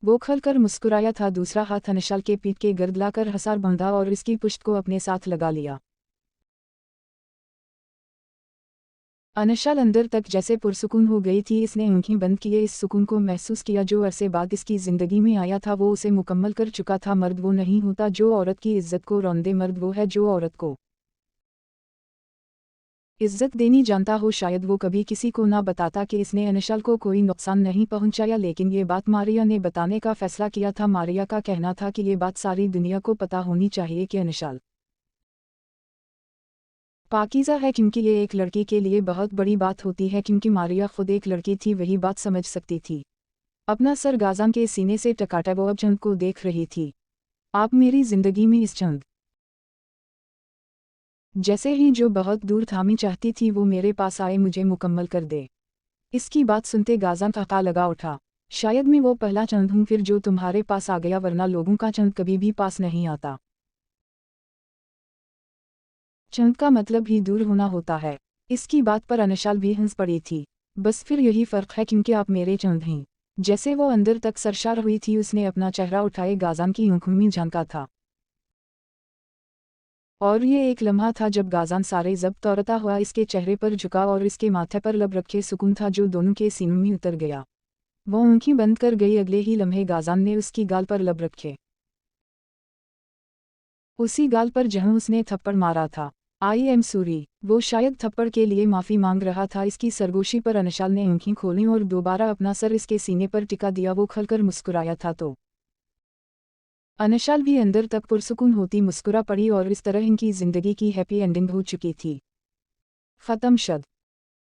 वो खलकर मुस्कुराया था। दूसरा हाथ अनशाल के पीठ के गर्द लाकर हसार बांधा और इसकी पुश्त को अपने साथ लगा लिया। अनशाल अंदर तक जैसे पुरसुकून हो गई थी। इसने आंखें बंद किए, इस सुकून को महसूस किया जो अरसे बाद इसकी ज़िंदगी में आया था। वो उसे मुकम्मल कर चुका था। मर्द वो नहीं होता जो औरत की इज्जत को रौंदे, मर्द वो है जो औरत को इज्जत देनी जानता हो। शायद वो कभी किसी को ना बताता कि इसने अनशाल को कोई नुकसान नहीं पहुंचाया, लेकिन ये बात मारिया ने बताने का फैसला किया था। मारिया का कहना था कि ये बात सारी दुनिया को पता होनी चाहिए कि अनशाल पाकीज़ा है, क्योंकि ये एक लड़की के लिए बहुत बड़ी बात होती है। क्योंकि मारिया खुद एक लड़की थी, वही बात समझ सकती थी। अपना सर गाज़ान के सीने से टकाटा वो अब चंद को देख रही थी। आप मेरी ज़िंदगी में इस चंद जैसे ही जो बहुत दूर था, मैं चाहती थी वो मेरे पास आए, मुझे मुकम्मल कर दे। इसकी बात सुनते गाज़ान ठका लगा उठा। शायद मैं वो पहला चंद हूँ फिर जो तुम्हारे पास आ गया, वरना लोगों का चंद कभी भी पास नहीं आता। चंद का मतलब ही दूर होना होता है। इसकी बात पर अनशाल भी हंस पड़ी थी। बस फिर यही फ़र्क है क्योंकि आप मेरे चंद हैं। जैसे वो अंदर तक सरशार हुई थी, उसने अपना चेहरा उठाए गाज़ान की आंखों में झांका था। और ये एक लम्हा था जब गाज़ान सारे ज़ब्त तौरता हुआ इसके चेहरे पर झुका और इसके माथे पर लब रखे सुकून था जो दोनों के सीनों में उतर गया। वो आंखें बंद कर गई। अगले ही लम्हे गाज़ान ने उसकी गाल पर लब रखे, उसी गाल पर जहां उसने थप्पड़ मारा था। I am sorry. वो शायद थप्पड़ के लिए माफ़ी मांग रहा था। इसकी सरगोशी पर अनशाल ने आंखें खोलीं और दोबारा अपना सर इसके सीने पर टिका दिया। वो खलकर मुस्कुराया था तो अनशाल भी अंदर तक पुरसुकून होती मुस्कुरा पड़ी और इस तरह इनकी ज़िंदगी की हैप्पी एंडिंग हो चुकी थी। ख़त्म शद।